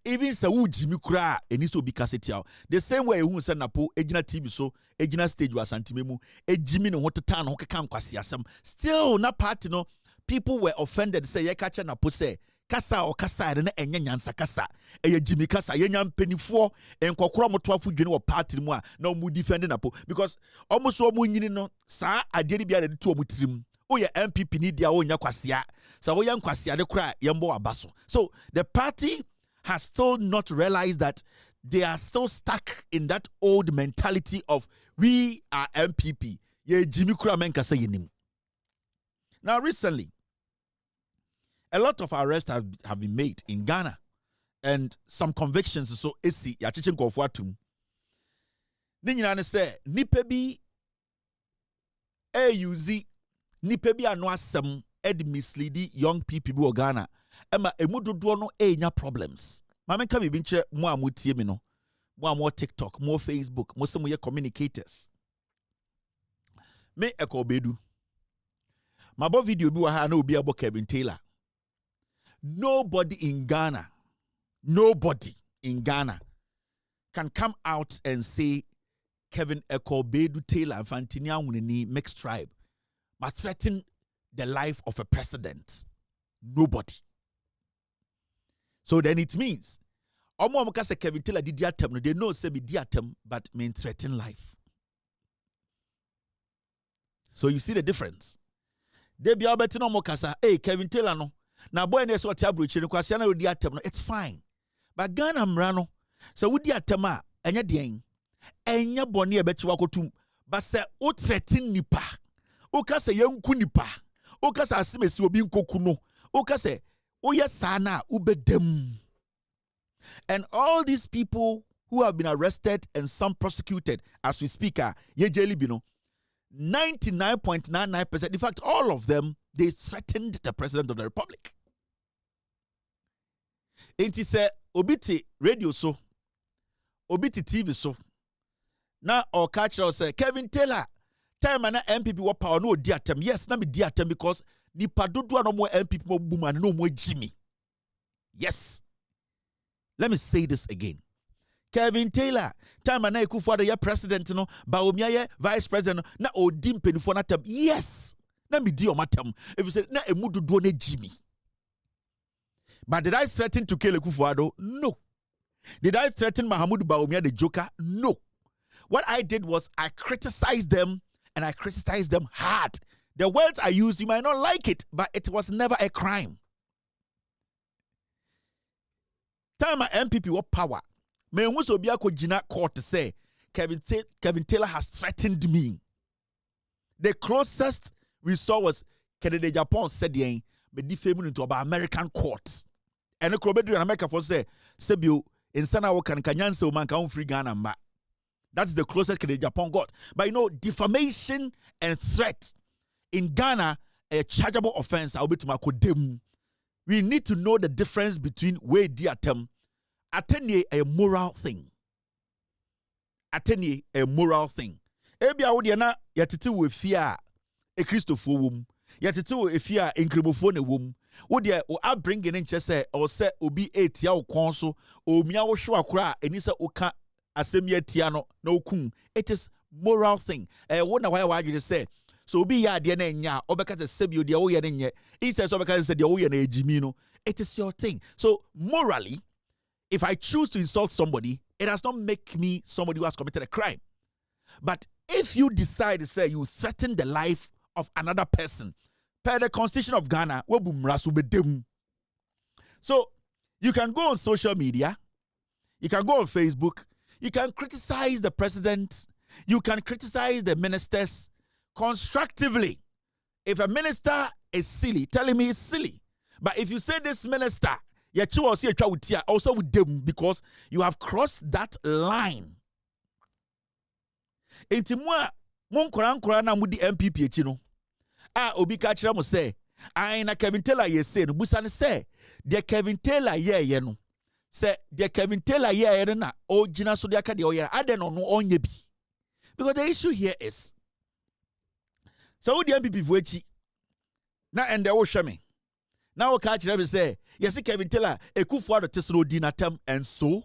[SPEAKER 12] Even sa wu Jimmy Kra and needs to be cassetiao. The same way who send Napo, Ejina TV so, Ejina stage was antimemu, a Jimmy no what to town, Hoka Kwasiasam. Still, na party no, people were offended, say, Yakacha Napo say, kasa o kasa de na enya nyansa kasa eye Jimmy kasa yenya mpanifo enkokoro motoafo dwene wo party mu a na omu defend na po because omo so omu nyini no saa ade ni bia de to omu tirim o ye MPP ni dia o nya kwasea sa wo yan kwasea de kra yembo abaso. So the party has still not realized that they are still stuck in that old mentality of we are MPP. Ye Jimmy kura men kasa yenim. Now recently a lot of arrests have been made in Ghana and some convictions so esi ya chichen kofo atum. Ni nyina ne say nipa bi use nipa bi ano asem ed mislead young people bi o Ghana ema emu dodo no enya problems. Ma menka bi nche mo amutie mi no. Mo TikTok, mo Facebook, mo some ye communicators. Me Ekobedu. Mabo video bi wa ha na obi abo Kevin Taylor. Nobody in Ghana can come out and say Kevin Ekobedu Taylor and Fantinia Wunini mixed tribe but threaten the life of a president. Nobody. So then it means Omo say Kevin Taylor did diatem, they know say be diatem but mean threaten life. So you see the difference. They be about no mo kasa, hey Kevin Taylor no. Now boy ne so tia brochi no kwase na odi atem no, it's fine. But Ghana mra no, so wodi atem a enya den. Enya bone e bechi wakotum. But say o threaten nipa. O ka say yanku nipa. O ka say asimesi obi nkoku no. O ka say o ye sa na ubedem. And all these people who have been arrested and some prosecuted as we speak ye jeli bi no. 99.99%, in fact, all of them, they threatened the president of the republic. And he said, Obiti radio so, Obiti TV so. Now, our catcher say, Kevin Taylor, time and MPP were power no diatem. Yes, na me diatem because ni padodo no more MPP mo boom no more Jimmy. Yes. Let me say this again. Kevin Taylor, time and Kufuor ye president no, Bawumia ye vice president na odim penifo na tem. Yes. Na me di o matem. If you say na emudu do ne Jimmy. But did I threaten to kill Kufuor? No. Did I threaten Mahamudu Bawumia the Joker? No. What I did was I criticized them and I criticized them hard. The words I used, you might not like it, but it was never a crime. Time MPP what power. Me wuso bia ko gina court to say Kevin Taylor has threatened me. The closest we saw was Kennedy Japan said yen me defame into about American courts. And the Krobedu in America for say Sebio in Sana Wokan Kanyanse o man ka free Ghana ma. That's the closest Kennedy Japan got. But you know, defamation and threat in Ghana a chargeable offense. I'll be to my kodem. We need to know the difference between way diatem. Attenye a moral thing. Attenye a moral thing. Ebi awodi na yatete wo fia e Christopher wom. Yatete wo efia enkremofo na wom. Wo de o abringe ne nche se o se obi etia wo kon so o mia wo hwe akora eni se oka asemi atia no na okun. It is moral thing. Wo na why wadwe say so obi ya de na nya obeka se sebio de wo ye ne nye. He says obeka se de wo ye na ejimi no. It is your thing. So morally, if I choose to insult somebody, it does not make me somebody who has committed a crime. But if you decide to say you threaten the life of another person, per the Constitution of Ghana, so you can go on social media, you can go on Facebook, you can criticize the president, you can criticize the ministers constructively. If a minister is silly, telling me he's silly. But if you say this minister, also with them because you have crossed that line. Intimwa mon koran na mudi MPP echi no. Obi ka kira mo say, ai na Kevin Taylor ye say no busa ne say, de Kevin Taylor ye no. Say de Kevin Taylor ye na o gina so de aka de o ye ade no no onye bi. Because the issue here is so the MPP vo echi na ende wo hwe me. Now catch them say, yes, Kevin Taylor, a Kufuor tesoro dinatem and so.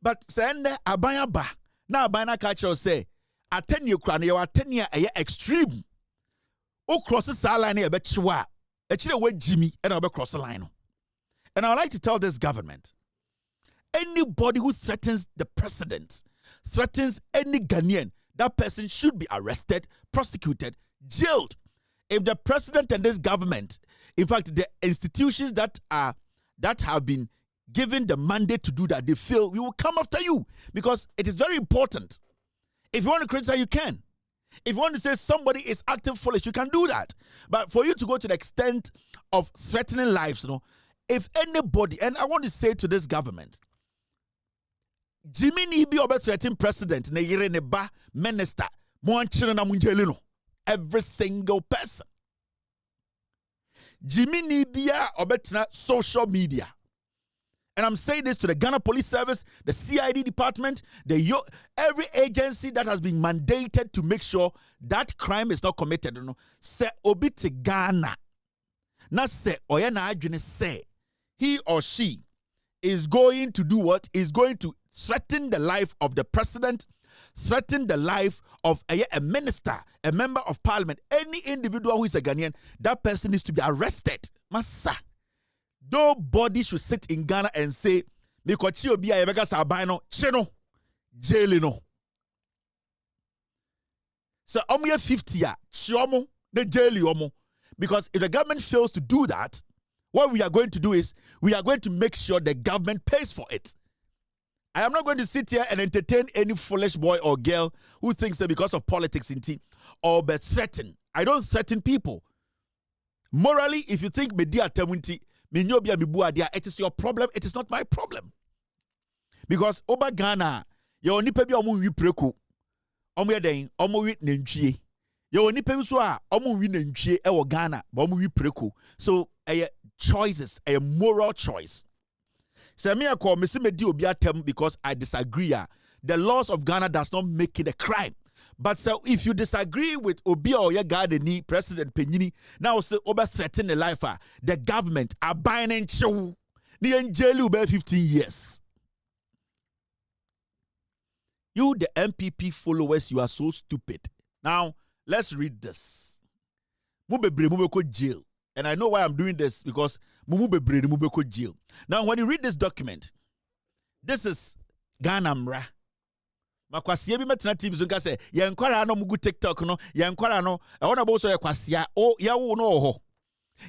[SPEAKER 12] But send abaya ba. Now abaya catch us say, attend you crown, you attend a extreme. O cross the line a bet chwa. A chile way Jimmy and I'll cross the line. And I would like to tell this government, anybody who threatens the president, threatens any Ghanaian, that person should be arrested, prosecuted, jailed. If the president and this government, in fact, the institutions that have been given the mandate to do that, they fail, we will come after you, because it is very important. If you want to criticize, you can. If you want to say somebody is acting foolish, you can do that. But for you to go to the extent of threatening lives, if anybody, and I want to say to this government, Jimmy Nibi obe threatening president, ne yere ne ba minister, every single person. Jimmy Nibia obe social media. And I'm saying this to the Ghana Police Service, the CID department, every agency that has been mandated to make sure that crime is not committed. Say obi te Ghana. Na say oyana adwene say he or she is going to do what? Is going to threaten the life of the president, threaten the life of a minister, a member of parliament, any individual who is a Ghanaian. That person needs to be arrested. Massa. Nobody should sit in Ghana and say, "Mikochi obi a yebeka sa abano cheno jail no." So omo 50 ya chiomo the jail yomo, because if the government fails to do that, what we are going to do is we are going to make sure the government pays for it. I am not going to sit here and entertain any foolish boy or girl who thinks that because of politics in tea or but threaten. I don't threaten people. Morally, if you think media temunti it is your problem. It is not my problem. Because Oba Ghana, you only pay omu wi preku. Omu yeden, omu wi nentwie. You only pay so omu wi nentwie e Ghana, but omu wi preku. So choices, a moral choice. So me call me di obi atem because I disagree. The laws of Ghana does not make it a crime. But so if you disagree with Obi or your Ghana President Penyini, now say over threaten the life the government are buying show the jail by 15 years. You the MPP followers, you are so stupid. Now let's read this. Mubebre mubeko jail. And I know why I'm doing this, because mubebre mubeko jail. Now when you read this document, this is Ghana Mra. Makwasiya bi metena TV so nka say ye nkwara no mugu TikTok no ye nkwara no e wona bo so ye kwasiya o ye wo no ho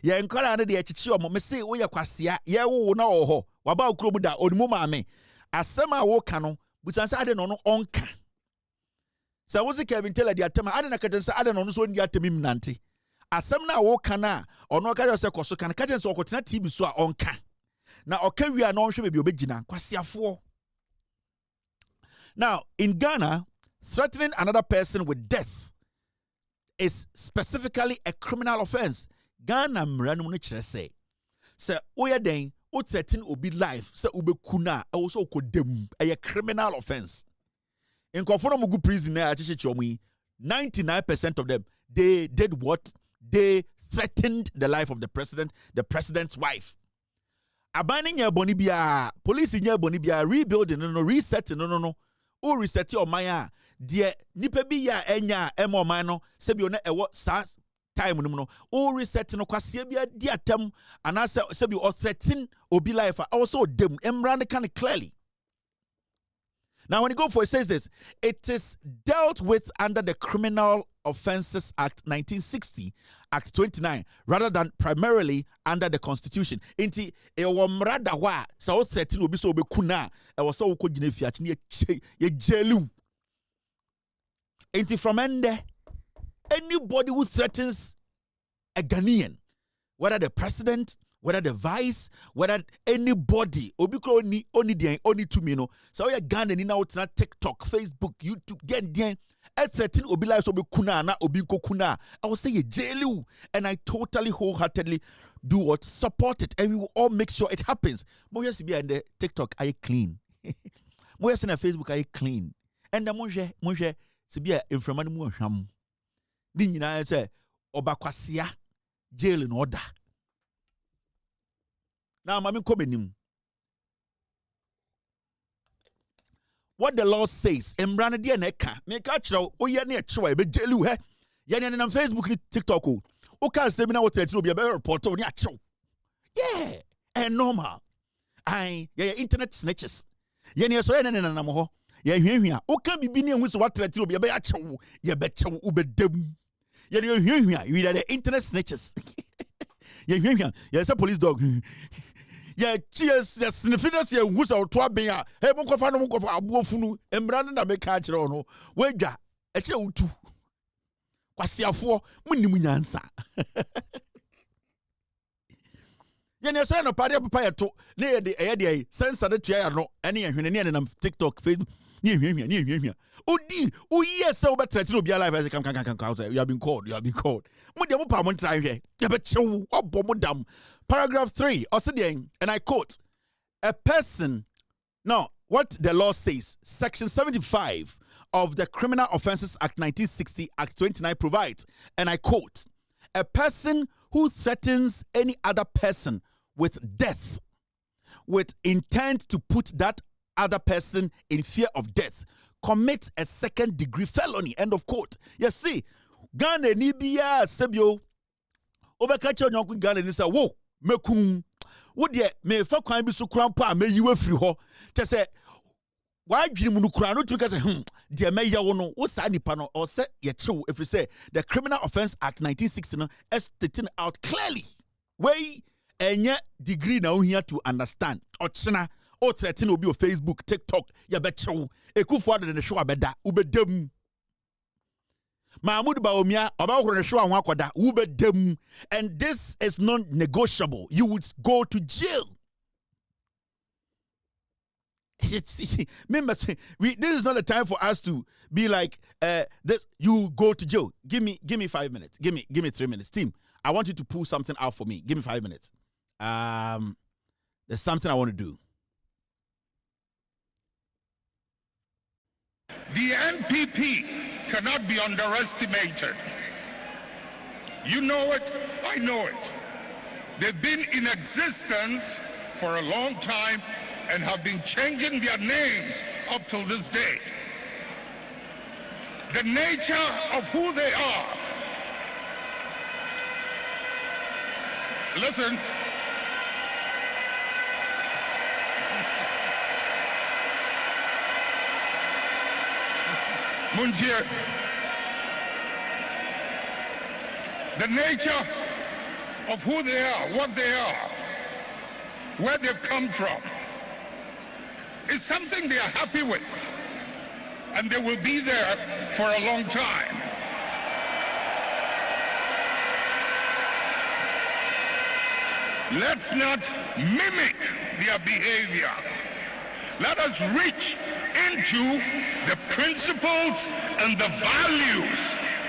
[SPEAKER 12] ye nkwara no de echichi omo me say wo ye kwasiya ye wo no ho waba okro mu da onimu maame asem a wo ka no busan say ade no no onka say wo se Kevin Taylor de atema ade na katen say ade no no so ndi atemim nante asem na wo ka na ono ka say koso kan katen say okotena TV so a onka na oka wi a no hwe be obegina kwasiafo. Now, in Ghana, threatening another person with death is specifically a criminal offense. Ghana mranu ne chere say oya den o threaten obi life say obekuna also kodem a criminal offense. In Kofono Mugu prison na achichichi omu 99% of them, they did what? They threatened the life of the president, the president's wife. Abaning ya boni bia, police nya boni bia, rebuilding no, resetting no. O reset your maya, dear nipa bi ya enya emo mano, sebi one ewo sa time no. O reset no kwase bia dia tem anase sebi o threaten obi life also dem emran kind of clearly. Now when you go for it says this, it is dealt with under the Criminal Offences Act 1960, Act 29, rather than primarily under the Constitution. Inti ewo mrada wa sa o threaten obi so obekuna ewo so wo kogine fiachi ne ye jelu. Inti from ende, anybody who threatens a Ghanaian, whether the president, whether the vice, whether anybody, obikro only to me no. So you Ghana ni na utina TikTok, Facebook, YouTube, den threaten obi life obi kuna na obi kuna. I will say ye jailu, and I totally wholeheartedly do what support it, and we will all make sure it happens. Moya sibi and the TikTok I clean. Moya sina Facebook I clean, and the moje sibi inframani mu hwam. Di nyina say obakwasia jail in order. Now, I'm coming. What the law says, Embrana dia neka, me catch now, oh, ya near choy, be jelu, he, yan on Facebook, TikTok, oh, can say me now what to be a better report on ya show. Yeah, and normal. Yeah, internet snitches. Yeni so ene na nam ho. Ya hwehwea. O kan bibi ne hu so watrati obi be achewo. Ye be chewo ubedam. Yeni hwehwea. We are the internet snitches. Ye hwehwea. Ye say police dog. Ye cheers ye sniffiness ye hu so to aben a. Hey mo kofa no mo kofa abuofunu. Embra no na me ka kire ho no. Wadwa. E kire wutu. Kwasiafo munim nyansa. Yene say no party papa yeto na ye de sensor de tua ya no ene ye hwene ne nam TikTok Facebook ne hwehwea odi o yes say obetrati no bia live as come you have been called mo de mo pa mo try hwe ye be chew obo mo dam. Paragraph 3 and I quote, a person, no, what the law says, section 75 of the Criminal Offences Act 1960 Act 29 provides, and I quote, a person who threatens any other person with death with intent to put that other person in fear of death commits a second-degree felony. End of quote. You see, Ghana ni biya sebio obekache onyanku Ghana ni say wo mekum wo de me fa kwan bi so krampa me yiwe firi ho te say why dream no kura no to say de me ya wo no wo sa nipa no or say ye chew if you say the Criminal Offence Act 1960 no is stating out clearly way enye degree na ohia to understand ochina o threaten obi on Facebook TikTok ya be chew ekufo ade ne show abeda ubedam Mahmoud Baumia about show and wakwada ubedam, and this is non-negotiable. You would go to jail. This is not a time for us to be like this. You go to jail. Give me 5 minutes. Give me 3 minutes. Team, I want you to pull something out for me. Give me 5 minutes. There's something I want to do.
[SPEAKER 13] The NPP cannot be underestimated. You know it, I know it. They've been in existence for a long time and have been changing their names up till this day. The nature of who they are. Listen. Munjir, the nature of who they are, what they are, where they've come from, is something they are happy with, and they will be there for a long time. Let's not mimic their behavior. Let us reach into the principles and the values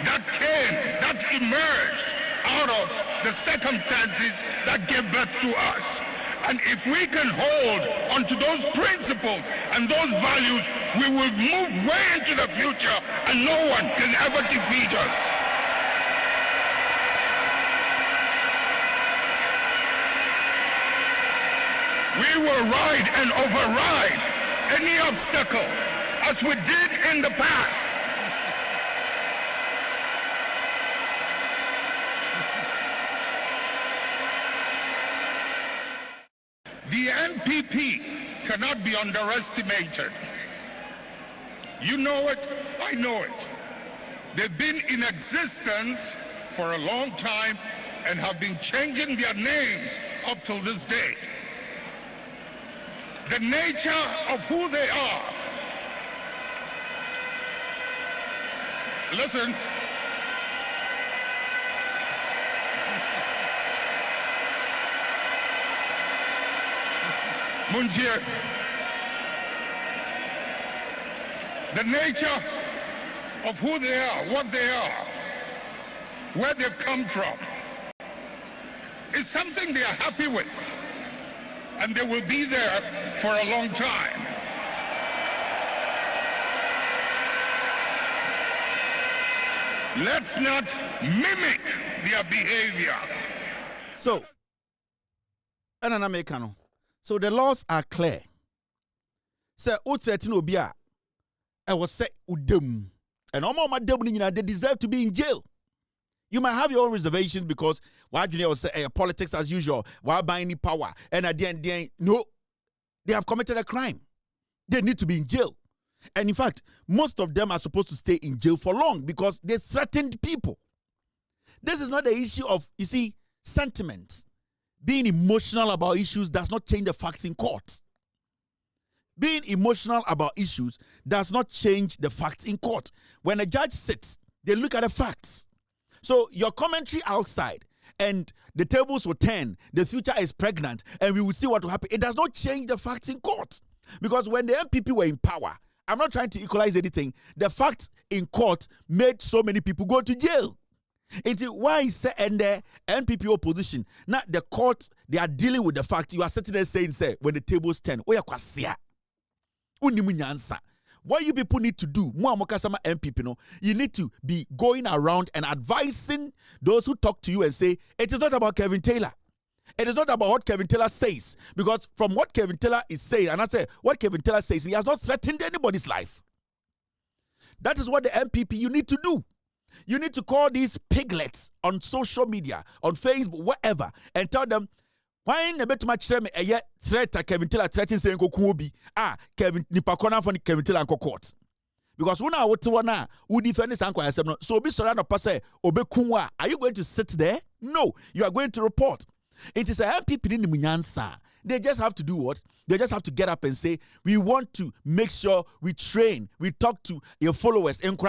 [SPEAKER 13] that emerged out of the circumstances that gave birth to us. And if we can hold onto those principles and those values, we will move way into the future and no one can ever defeat us. We will ride and override any obstacle as we did in the past. The NPP cannot be underestimated. You know it, I know it. They've been in existence for a long time and have been changing their names up till this day. The nature of who they are. Listen. Munjir, the nature of who they are, what they are, where they've come from, is something they are happy with, and they will be there for a long time. Let's not mimic their behavior.
[SPEAKER 12] So, so the laws are clear. Say, Obia, I was say, Udum. And all my they deserve to be in jail. You might have your own reservations because why do you say politics as usual? Why buy any power? And at the end, no, they have committed a crime. They need to be in jail. And in fact, most of them are supposed to stay in jail for long because they threatened people. This is not the issue of, you see, sentiments. Being emotional about issues does not change the facts in court. Being emotional about issues does not change the facts in court. When a judge sits, they look at the facts. So your commentary outside and the tables will turn, the future is pregnant, and we will see what will happen. It does not change the facts in court. Because when the MPP were in power, I'm not trying to equalize anything, the facts in court made so many people go to jail. Why is and the NPP opposition, not the court, they are dealing with the fact. You are sitting there saying, say, when the tables turn, what you people need to do, MPP, you need to be going around and advising those who talk to you and say, it is not about Kevin Taylor. It is not about what Kevin Taylor says. Because from what Kevin Taylor is saying, and I say what Kevin Taylor says, he has not threatened anybody's life. That is what the MPP you need to do. You need to call these piglets on social media, on Facebook, whatever, and tell them, why in a bit much a threat Kevin Taylor threatening saying Kokuobi, Kevin Nipakona for Kevin Taylor and court. Because when I would who defend this uncle, so be surrounded by say, Obekunwa, are you going to sit there? No, you are going to report. It is a MPP in the Munyansa. They just have to do what? They just have to get up and say, we want to make sure we train, we talk to your followers. And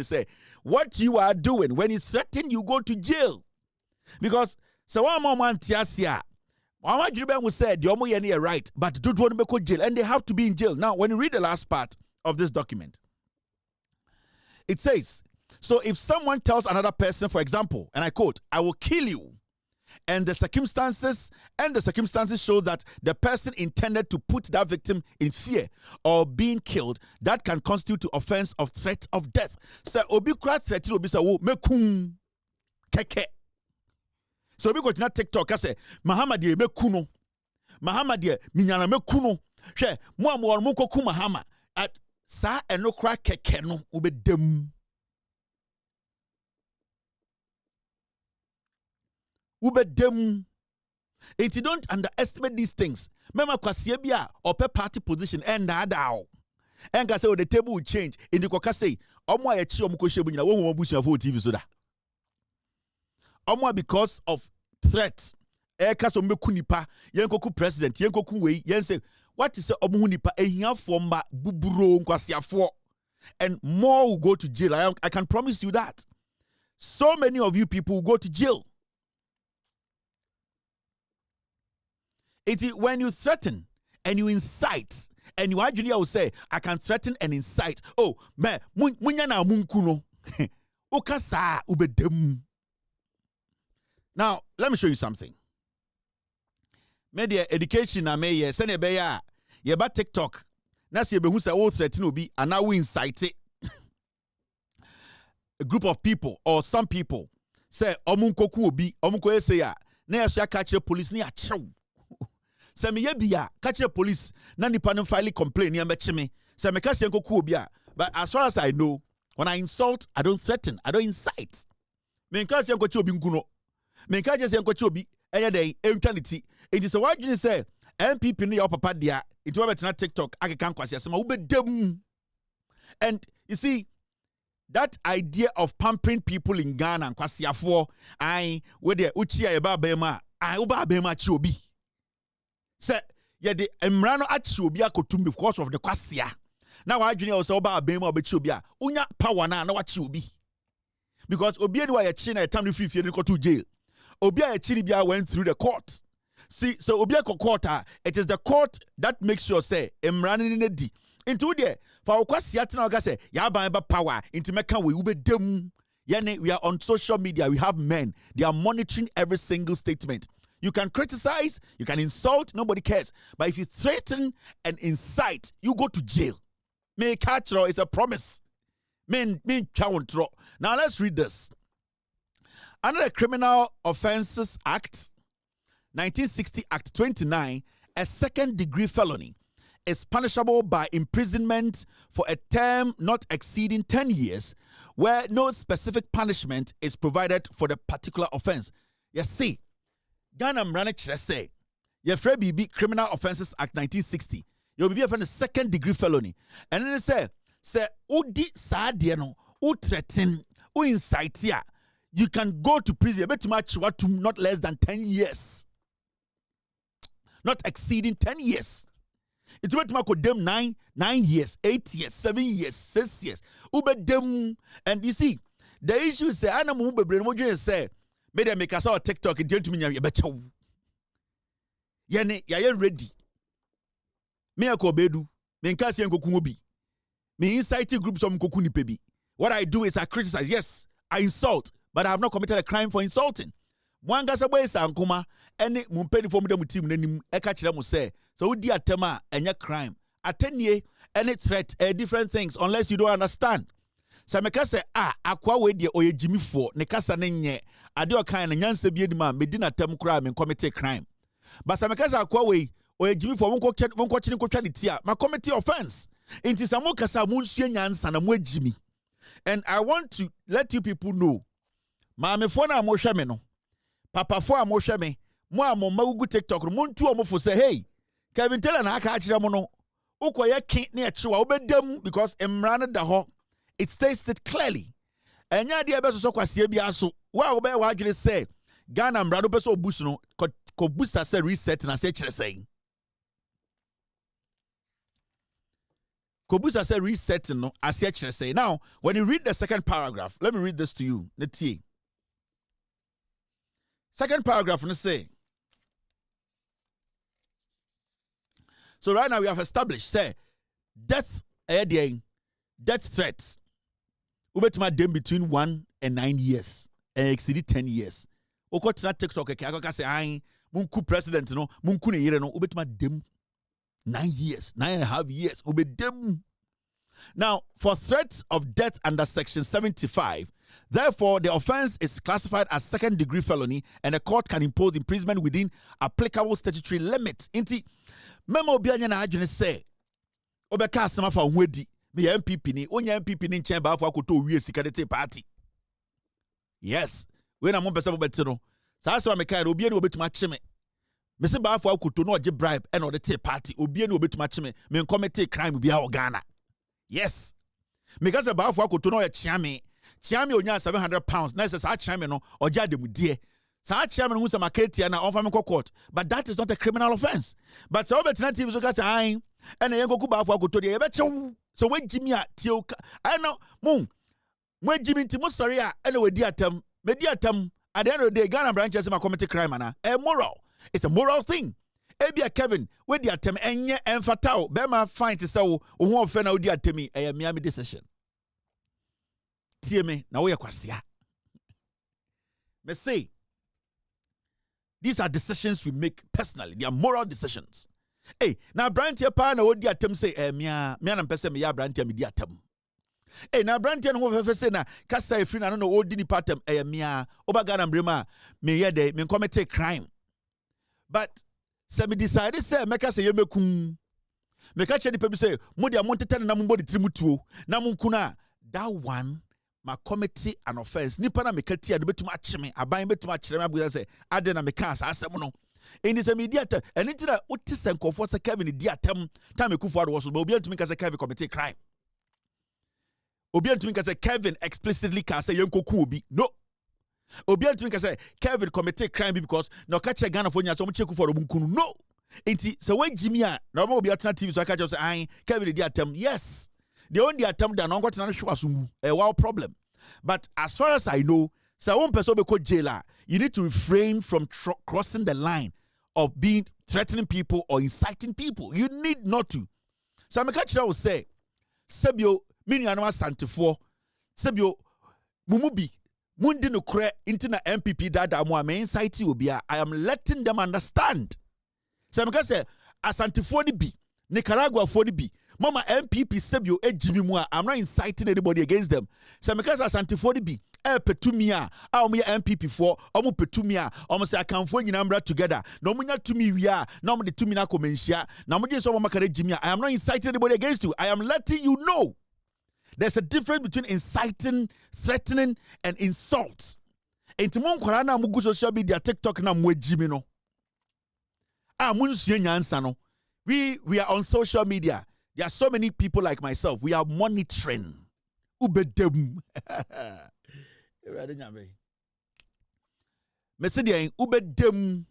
[SPEAKER 12] say, what you are doing, when you threaten, you go to jail. Because so one moment, Tiasia, Mama Jiben will say, the Omo right, but don't want to go to jail, and they have to be in jail. Now, when you read the last part of this document, it says, so if someone tells another person, for example, and I quote, I will kill you, and the circumstances show that the person intended to put that victim in fear or being killed, that can constitute to offense of threat of death. So obi kra threat obi say wo mekum keke. So obi go to TikTok say Muhammad ye mekuno. Muhammad ye minyana mekuno. Hwe mo amwo mo koku Muhammad at sa eno kra keke no obedem. Ubedem. If you don't underestimate these things, remember kwasiebia or per party position and dadao. And say the table will change. In the koka say, Omwa ya chi omuko shebu nyina wo bushia for TV soda. Omwa because of threats. Eka so meku nipa, yenkoku president, yenkoku wei, yen say what is omu nipa ehiafo mba buburo nkwasiafo. And more will go to jail. I can promise you that. So many of you people will go to jail. It is when you threaten and you incite, and you actually will say, I can threaten and incite. Oh, man, munyana munkuno. Okasa ubedem. Now, let me show you something. Media education na me ye sene be ya ye ba TikTok. Na se be hu say o threaten obi and now we incite it. A group of people or some people say omunkoku obi, omunko say ya na yeso catch police ni achew. Se me yebia catch police na nipa no file complain ya meche me. Se me catch enkoku obi a. But as far as I know, when I insult, I don't threaten, I don't incite. Me catch enkochi obi nkuno. Me catch enkochi obi enya dey entwanity. It is a why you say MPP ni your papa dia. It will be TikTok. I can kwasi asema ubedem. And you see, that idea of pampering people in Ghana and kwasiafo, I where the uchi eba bema, I uba bema chiobi. Say, yeah, the emrano achiobi akotum because of the kwasia. Now I junior also uba bema obechiobi. Unya power na wachiobi. Because obi anyway a china time to free go to jail. Obi a chini went through the court. See, so obi a court, it is the court that makes sure say emrano ni di. Into there, for kwasia tina oga say ya ba power into meka we ubedem. Yani we are on social media, we have men, they are monitoring every single statement. You can criticize, you can insult, nobody cares. But if you threaten and incite, you go to jail. Me catch is a promise. Now let's read this. Under the Criminal Offences Act, 1960 Act 29, a second-degree felony is punishable by imprisonment for a term not exceeding 10 years, where no specific punishment is provided for the particular offense. You see, Ghana Mranich say, your BB Criminal Offences Act 1960, you'll be a second degree felony. And then they say, Udi Sadiano, U threaten, U incite ya, you can go to prison, bet much what to not less than 10 years. Not exceeding 10 years. It went to them 9 years, 8 years, 7 years, 6 years. Ube them, and you see, the issue is say, I know Mube Brain, what you say, maybe I make us all TikTok and tell me you better. Yane, ya ready. Me a kobedu, me nkasi en kokumobi. Me incite groups of mkokuni pebi. What I do is I criticize, yes, I insult, but I have not committed a crime for insulting. Mwanga sabwe sa ankuma, ene mumpeni fomu de mutim nenim, eka chile mu say, so udi atema, enye crime. Atenye, any threat, different things, unless you don't understand. So meka say, akwa wedye oye jimi for, ne kasa nenye, ade okane nyanse biye di ma, medina tem crime and commit a crime. But so meka say akwa we, oye jimi for, munko chini kuchani tia, ma commit offense. Inti sa mo kasa munsuye nyansa na mwe jimi. And I want to let you people know, ma me fo na mo hwe me no. Papa fo mo hwe me, mo amo magugu TikTok, mo ntu omo fo say, hey, Kevin Taylor na aka achire mo no. Ukoye kin ne echiwa obedem because emrane da ho. It states it clearly. Enya de ebe so kwase bia so. Wa obe wa adwene say Ghana mrado peso obus no ko busa say reset na say kire say. Ko busa say reset no ase kire say. Now, when you read the second paragraph, let me read this to you. Netie. Second paragraph no say. So right now we have established, say, death threats. Ubetuma dem between 1 and 9 years and exceed 10 years. Okotina TikTok akaka say ai munku president no munku ne yire no ubetuma dem 9 years, 9.5 years. Ubedem. Now, for threats of death under section 75, therefore the offense is classified as second degree felony and the court can impose imprisonment within applicable statutory limits. Inti memo bi anya na adwene say obeka asema fa hwedi me MPP ni onya MPP ni nchen ba afọ akoto wie sika de party. Yes, we na mo pese bobeti no sa se wa meka na obi ni obetuma cheme me se ba afọ akoto no oje bribe and o de party obi ni obetuma cheme me commit crime bi a Ghana. Yes, because ba afọ akoto no ye chiame onya £700 na se sa chiame no oja demudie. Sa chairman who some marketia na offer me court, but that is not a criminal offense. But so alternative so got and a go kuba for go to the so when Jimmy tio I know moon when Jimmy Timo sorry anyway diatem mediatem at the end of the day Ghana branches ma commit crime na a moral. It's a moral thing. Ebia Kevin with the atem enye emfatao bema fine to say who offend odi atemi a Miami decision. Tie me na we kwasia. Me say these are decisions we make personally. They are moral decisions. Hey, now Brantia pa na odi atem say mia na mpese me ya Brantia me di atem. Hey, now Brantia no fe say na kasa efri na no odi ni patem mia obaga na mbrema me ye de me commit crime. But se me decide say meka say ye mekum. Meka che di pe bi say mo dia mo tete na mo body trimutuo na mo nkuna that one ma committee an offense nipa na mekati ade betuma acheme aban betuma acheme abuya say ade na meka asem no eni se media ta eni tira uti senkofo se Kevin di atem time Akufo Addo was but obi antumi ka say Kevin commit crime obi antumi ka say Kevin explicitly ka say yenkoku obi no obi antumi ka say Kevin commit crime because no ka che Ghana fo nya so mo cheku for obunkunu no enti se we Jimmy a na obi alternative so ka che say ai Kevin di atem yes. The only attempt that not got a wow problem. But as far as I know, so one person be called jailer, you need to refrain from crossing the line of being threatening people or inciting people. You need not to. So I'm catch will say, Sebio, mini anwa santifo, Sebio, Mumubi, Mundi no kre intina MPP dada mo ame incite you be I am letting them understand. So I'm say, asantifo ni bi. Nicaragua for the B. Mama MPP sebio ejimi mu a I'm not inciting anybody against them. So because Asante for the B petumia omo MPP for omo petumia omo say akanfo nyinambra together. No munya tumi wia na omo de tumi na komenhia. Na omo de so omo makare jimi a I am not inciting anybody against you. I am letting you know there's a difference between inciting, threatening and insults. Enti mo nkora na mugu social media TikTok na mo ejimi no. Munsu nyansa no. We are on social media. There are so many people like myself. We are monitoring. Ubedem. Mesidian ubedem.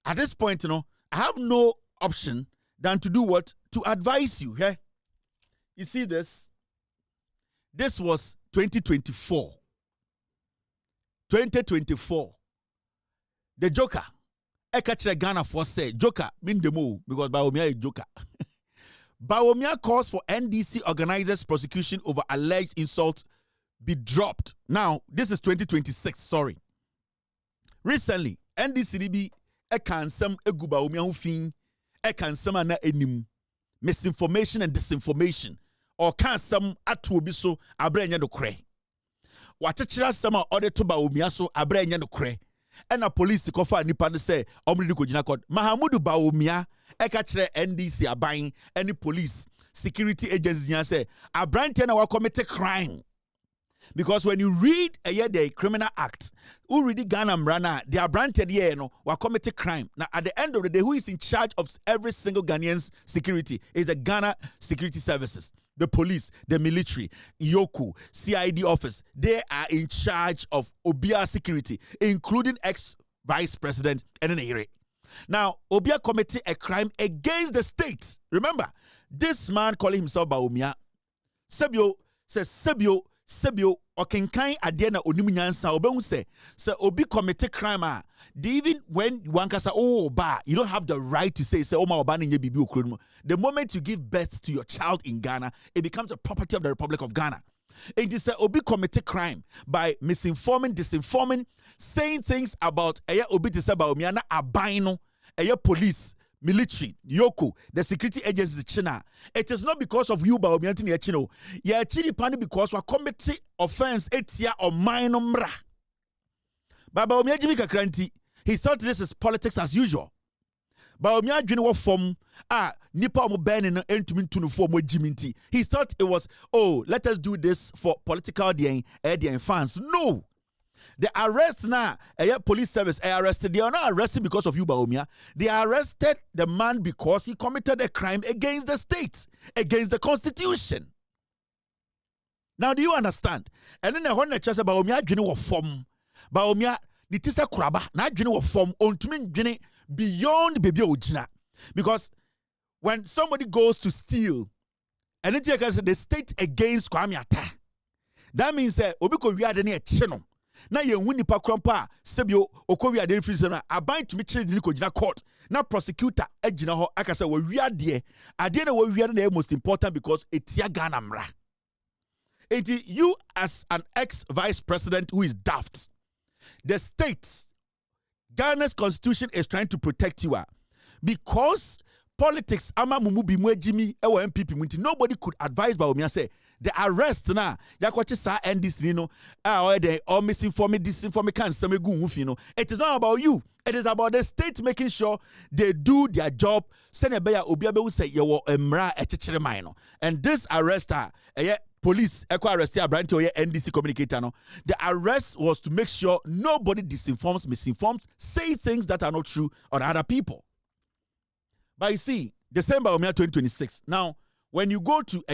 [SPEAKER 12] At this point, you know, I have no option than to do what? To advise you. Okay? You see this? This was 2024. 2024. The Joker. I catch the Ghana for say Joker mean the move because Bawumia is Joker. Bawumia calls for NDC organizers' prosecution over alleged insult be dropped. Now, this is 2026, sorry. Recently, NDCDB can some egu Bawumia ufin can some ana enim misinformation and disinformation or can some atu obiso abrenya no kre. Wachachira sama order to Bawumia so abrenya no kre. And a police kofa nipa ne say omri ko gina court Mahamudu Bawumia eka kire NDC aban any police security agencies nya say abrante na wa commit crime because when you read the criminal act who read the Ghana mrana the abrante there no wa commit crime. Now at the end of the day who is in charge of every single Ghanaian's security is the Ghana Security Services. The police, the military, Yoku, CID office, they are in charge of Obia security, including ex-vice president Enenehire. Now, Obia committed a crime against the state. Remember, this man calling himself Bawumia, Sebio says Sebio okenkan adena onimunyansa obehu say obi committed crime even when wankasa you don't have the right to say oma oba nye bibi okrono. The moment you give birth to your child in Ghana, it becomes a property of the Republic of Ghana. It is obi committed crime by misinforming, disinforming, saying things about obi to say Bawumia na abaino police, military, Yoko, the security agencies in China. It is not because of you, Bawumia in Chino. Yeah, chini pani because we committed offense etia or minor mra. Bawumia Jimmy Kakranti, he thought this is politics as usual. Bawumia Junior form nipa mo ben no entumi tunu form Jiminti. He thought it was let us do this for political fans. No. The arrest now, police service arrested. They are not arrested because of you, Bawumia. They arrested the man because he committed a crime against the state, against the constitution. Now, do you understand? And then the whole nature said Bawumia dwene wo form. Bawumia ni tisa kuraba na dwene wo form ontumi dwene beyond baby ojina. Because when somebody goes to steal, and it is the state against Kwame Atta. That means obi ko wiade na cheno. Na ye hu nipa krampa sebio okowi ade free na aban tumi kire dini ko gina court na prosecutor agina ho akasa wo wiade ade na wo wiade na most important because etia Ghana mra. You as an ex-vice president who is daft, the state, Ghana's constitution is trying to protect you because politics ama mumu bi mu agimi e wo MPP munti nobody could advise Bawumia say the arrest na yakwachi sa NDC no or misinforming, disinforming can some egu hufi no. It is not about you. It is about the state making sure they do their job. Senebeya obiabe say yewo emra echechere man no. And this arrest police arrest Abrante NDC communicator no. The arrest was to make sure nobody disinforms, misinforms, say things that are not true on other people. But you see, December 2026. Now, when you go to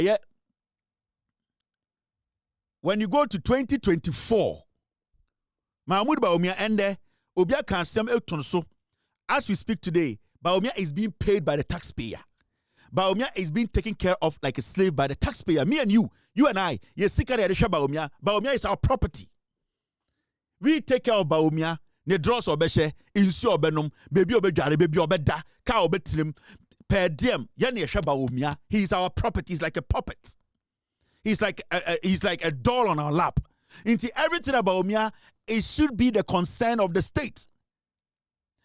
[SPEAKER 12] 2024, Mahmoud Bawumia ende obia kan sem etonso. As we speak today, Bawumia is being paid by the taxpayer. Bawumia is being taken care of like a slave by the taxpayer. Me and you and I, Bawumia is our property. We take care of Bawumia. Ne draws obeshe, insu obenum, baby obedware, baby obeda, ka obetilim, per diem, yene Bawumia. He is our property. He's like a puppet. He's like a doll on our lap. Into everything about Bawumia, it should be the concern of the state.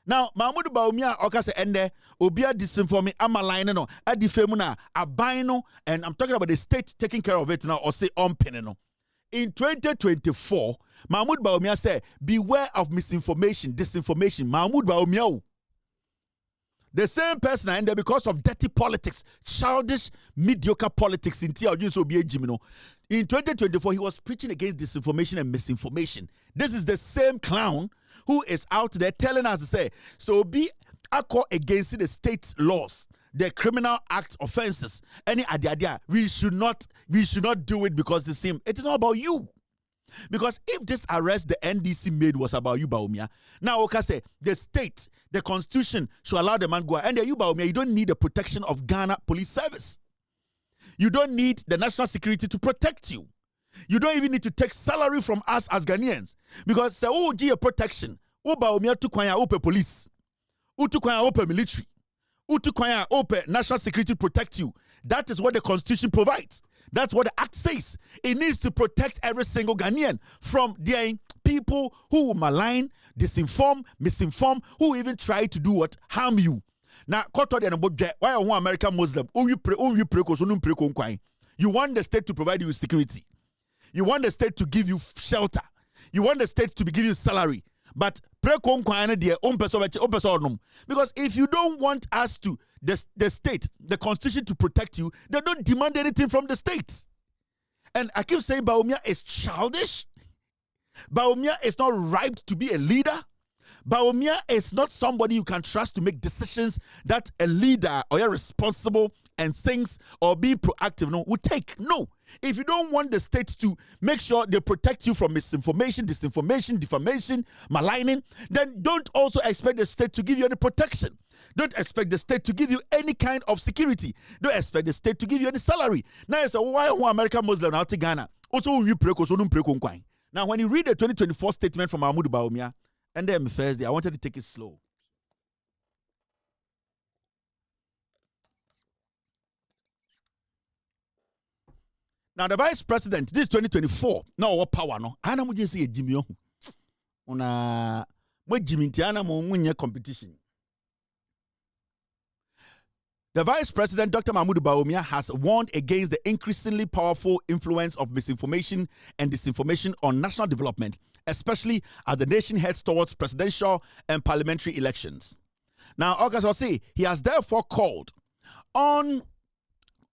[SPEAKER 12] Now, Mahmoud Bawumia okase ende obia disinform amaline no adifemu na aban no, and I'm talking about the state taking care of it now or say ompene no. In 2024, Mahmoud Bawumia said, beware of misinformation, disinformation. Mahmoud Bawumia, the same person and because of dirty politics, childish, mediocre politics in TLG. In 2024, he was preaching against disinformation and misinformation. This is the same clown who is out there telling us to say, so be against the state laws, the criminal act offenses, any idea. We should not do it because it's him. It is not about you. Because if this arrest the NDC made was about you, Bawumia, now Oka say the state, the constitution should allow the man go. And you, Bawumia, you don't need the protection of Ghana Police Service. You don't need the national security to protect you. You don't even need to take salary from us as Ghanaians. Because say, oh, gee, protection. Oh, Bawumia to kwanya ope police. Oh, to kwanya ope military. Oh, to kwanya ope national security to protect you. That is what the constitution provides. That's what the act says. It needs to protect every single Ghanaian from the people who will malign, disinform, misinform, who even try to do what? Harm you. Now, why are one American Muslim? You want the state to provide you with security. You want the state to give you shelter. You want the state to give you salary. But because if you don't want us to, the state, the constitution to protect you, they don't demand anything from the state. And I keep saying Bawumia is childish. Bawumia is not ripe to be a leader. Bawumia is not somebody you can trust to make decisions that a leader or a responsible and things or be proactive would take. No. If you don't want the state to make sure they protect you from misinformation, disinformation, defamation, maligning, then don't also expect the state to give you any protection. Don't expect the state to give you any kind of security. Don't expect the state to give you any salary. Now you say, why one American Muslim out to Ghana? Also, now, when you read the 2024 statement from Mahmoud Bawumia, and then Thursday, I wanted to take it slow. Now, the vice president, this is 2024. Now, what power? No, I don't just say Jimmy. Una, what Jimmy Tiana win competition. The Vice President, Dr. Mahmoud Bawumia, has warned against the increasingly powerful influence of misinformation and disinformation on national development, especially as the nation heads towards presidential and parliamentary elections. Now, August will say he has therefore called on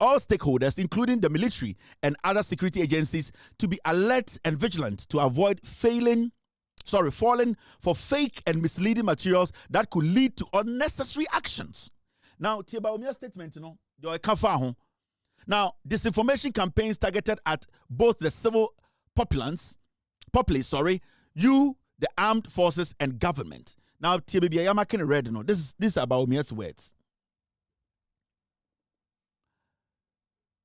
[SPEAKER 12] all stakeholders, including the military and other security agencies, to be alert and vigilant to avoid falling for fake and misleading materials that could lead to unnecessary actions. Now, Bawumia's statement, now, disinformation campaigns targeted at both the civil populace, you, the armed forces, and government. Now, Yamakin read, this is Bawumia's words.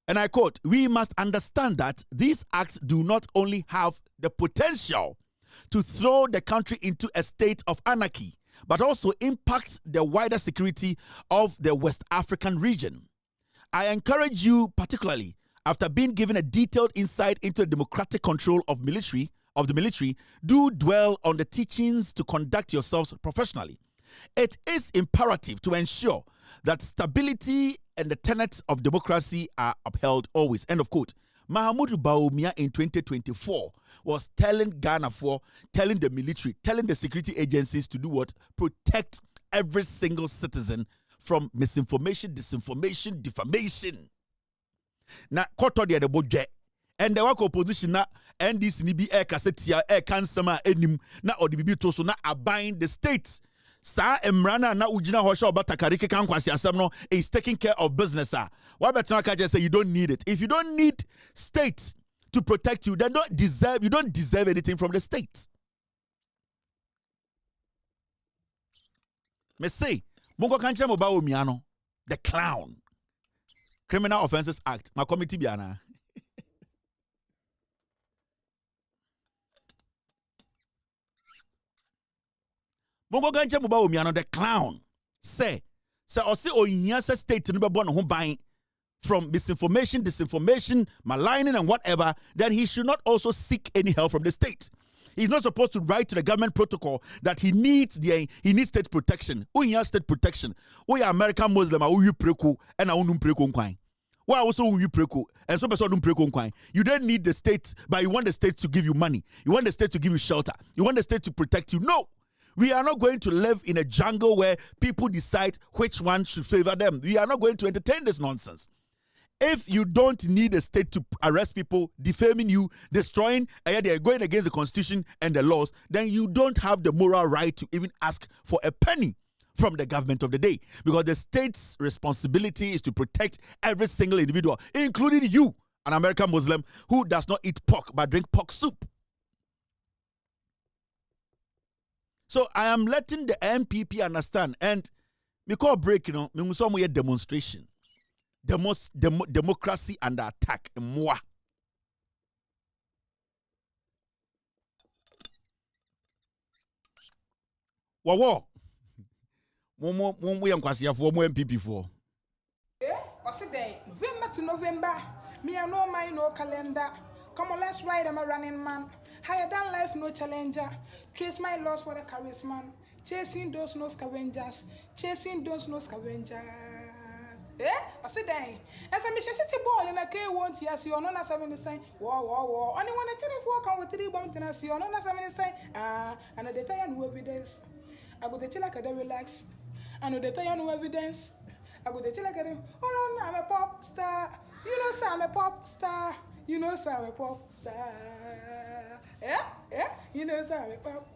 [SPEAKER 12] And I quote, we must understand that these acts do not only have the potential to throw the country into a state of anarchy, but also impact the wider security of the West African region. I encourage you, particularly after being given a detailed insight into the democratic control of the military, do dwell on the teachings to conduct yourselves professionally. It is imperative to ensure that stability and the tenets of democracy are upheld always. End of quote. Mahmoud Bawumia in 2024 was telling Ghana telling the military, telling the security agencies to do what? Protect every single citizen from misinformation, disinformation, defamation. Now, koto de budget. And the work opposition na NDC ni bi kasetia kansama enim na odibibi toso na abide the states. Sa emrana na ujina hosha obatakari kan kwasi asem no is taking care of business. Why better just say you don't need it? If you don't need states to protect you, then you don't deserve anything from the state. Me say, Mungo kanche mo Bawumia no, the clown. Criminal Offences Act, my committee biana. Mungo kanche mo Bawumia no, the clown. Say ohia say state no be born ho ban from misinformation, disinformation, maligning and whatever, then he should not also seek any help from the state. He's not supposed to write to the government protocol that he needs state protection. Who has state protection? Who are American Muslim? Who you preko and I don't preko kwine. Why also you preko and so person don't preko kwine. You don't need the state, but you want the state to give you money. You want the state to give you shelter. You want the state to protect you. No. We are not going to live in a jungle where people decide which one should favor them. We are not going to entertain this nonsense. If you don't need a state to arrest people, defaming you, destroying, and they are going against the constitution and the laws, then you don't have the moral right to even ask for a penny from the government of the day. Because the state's responsibility is to protect every single individual, including you, an American Muslim who does not eat pork but drink pork soup. So I am letting the MPP understand, and we call break, we saw a demonstration. Democracy under attack. Moi. Wawo. We am kwasi for mo MPP for.
[SPEAKER 14] What's the day? November to November. Me and no mind, no calendar. Come on, let's ride. I'm a running man. Higher than life, no challenger. Trace my loss for the charisman. Chasing those no scavengers. Chasing those no scavengers. I said, dang. As a mission city ball in a K won't yes, you're not having the same. War. Only one a chili walk on with 3 bumped and I see you're not having the same. I know the time no evidence. I go to chill like a relax. I know the time no evidence. I go to chill like a oh no, I'm a pop star. You know, sir, I'm a pop star. You know, sir, I'm a pop star. Yeah? You know, sir, I'm a pop.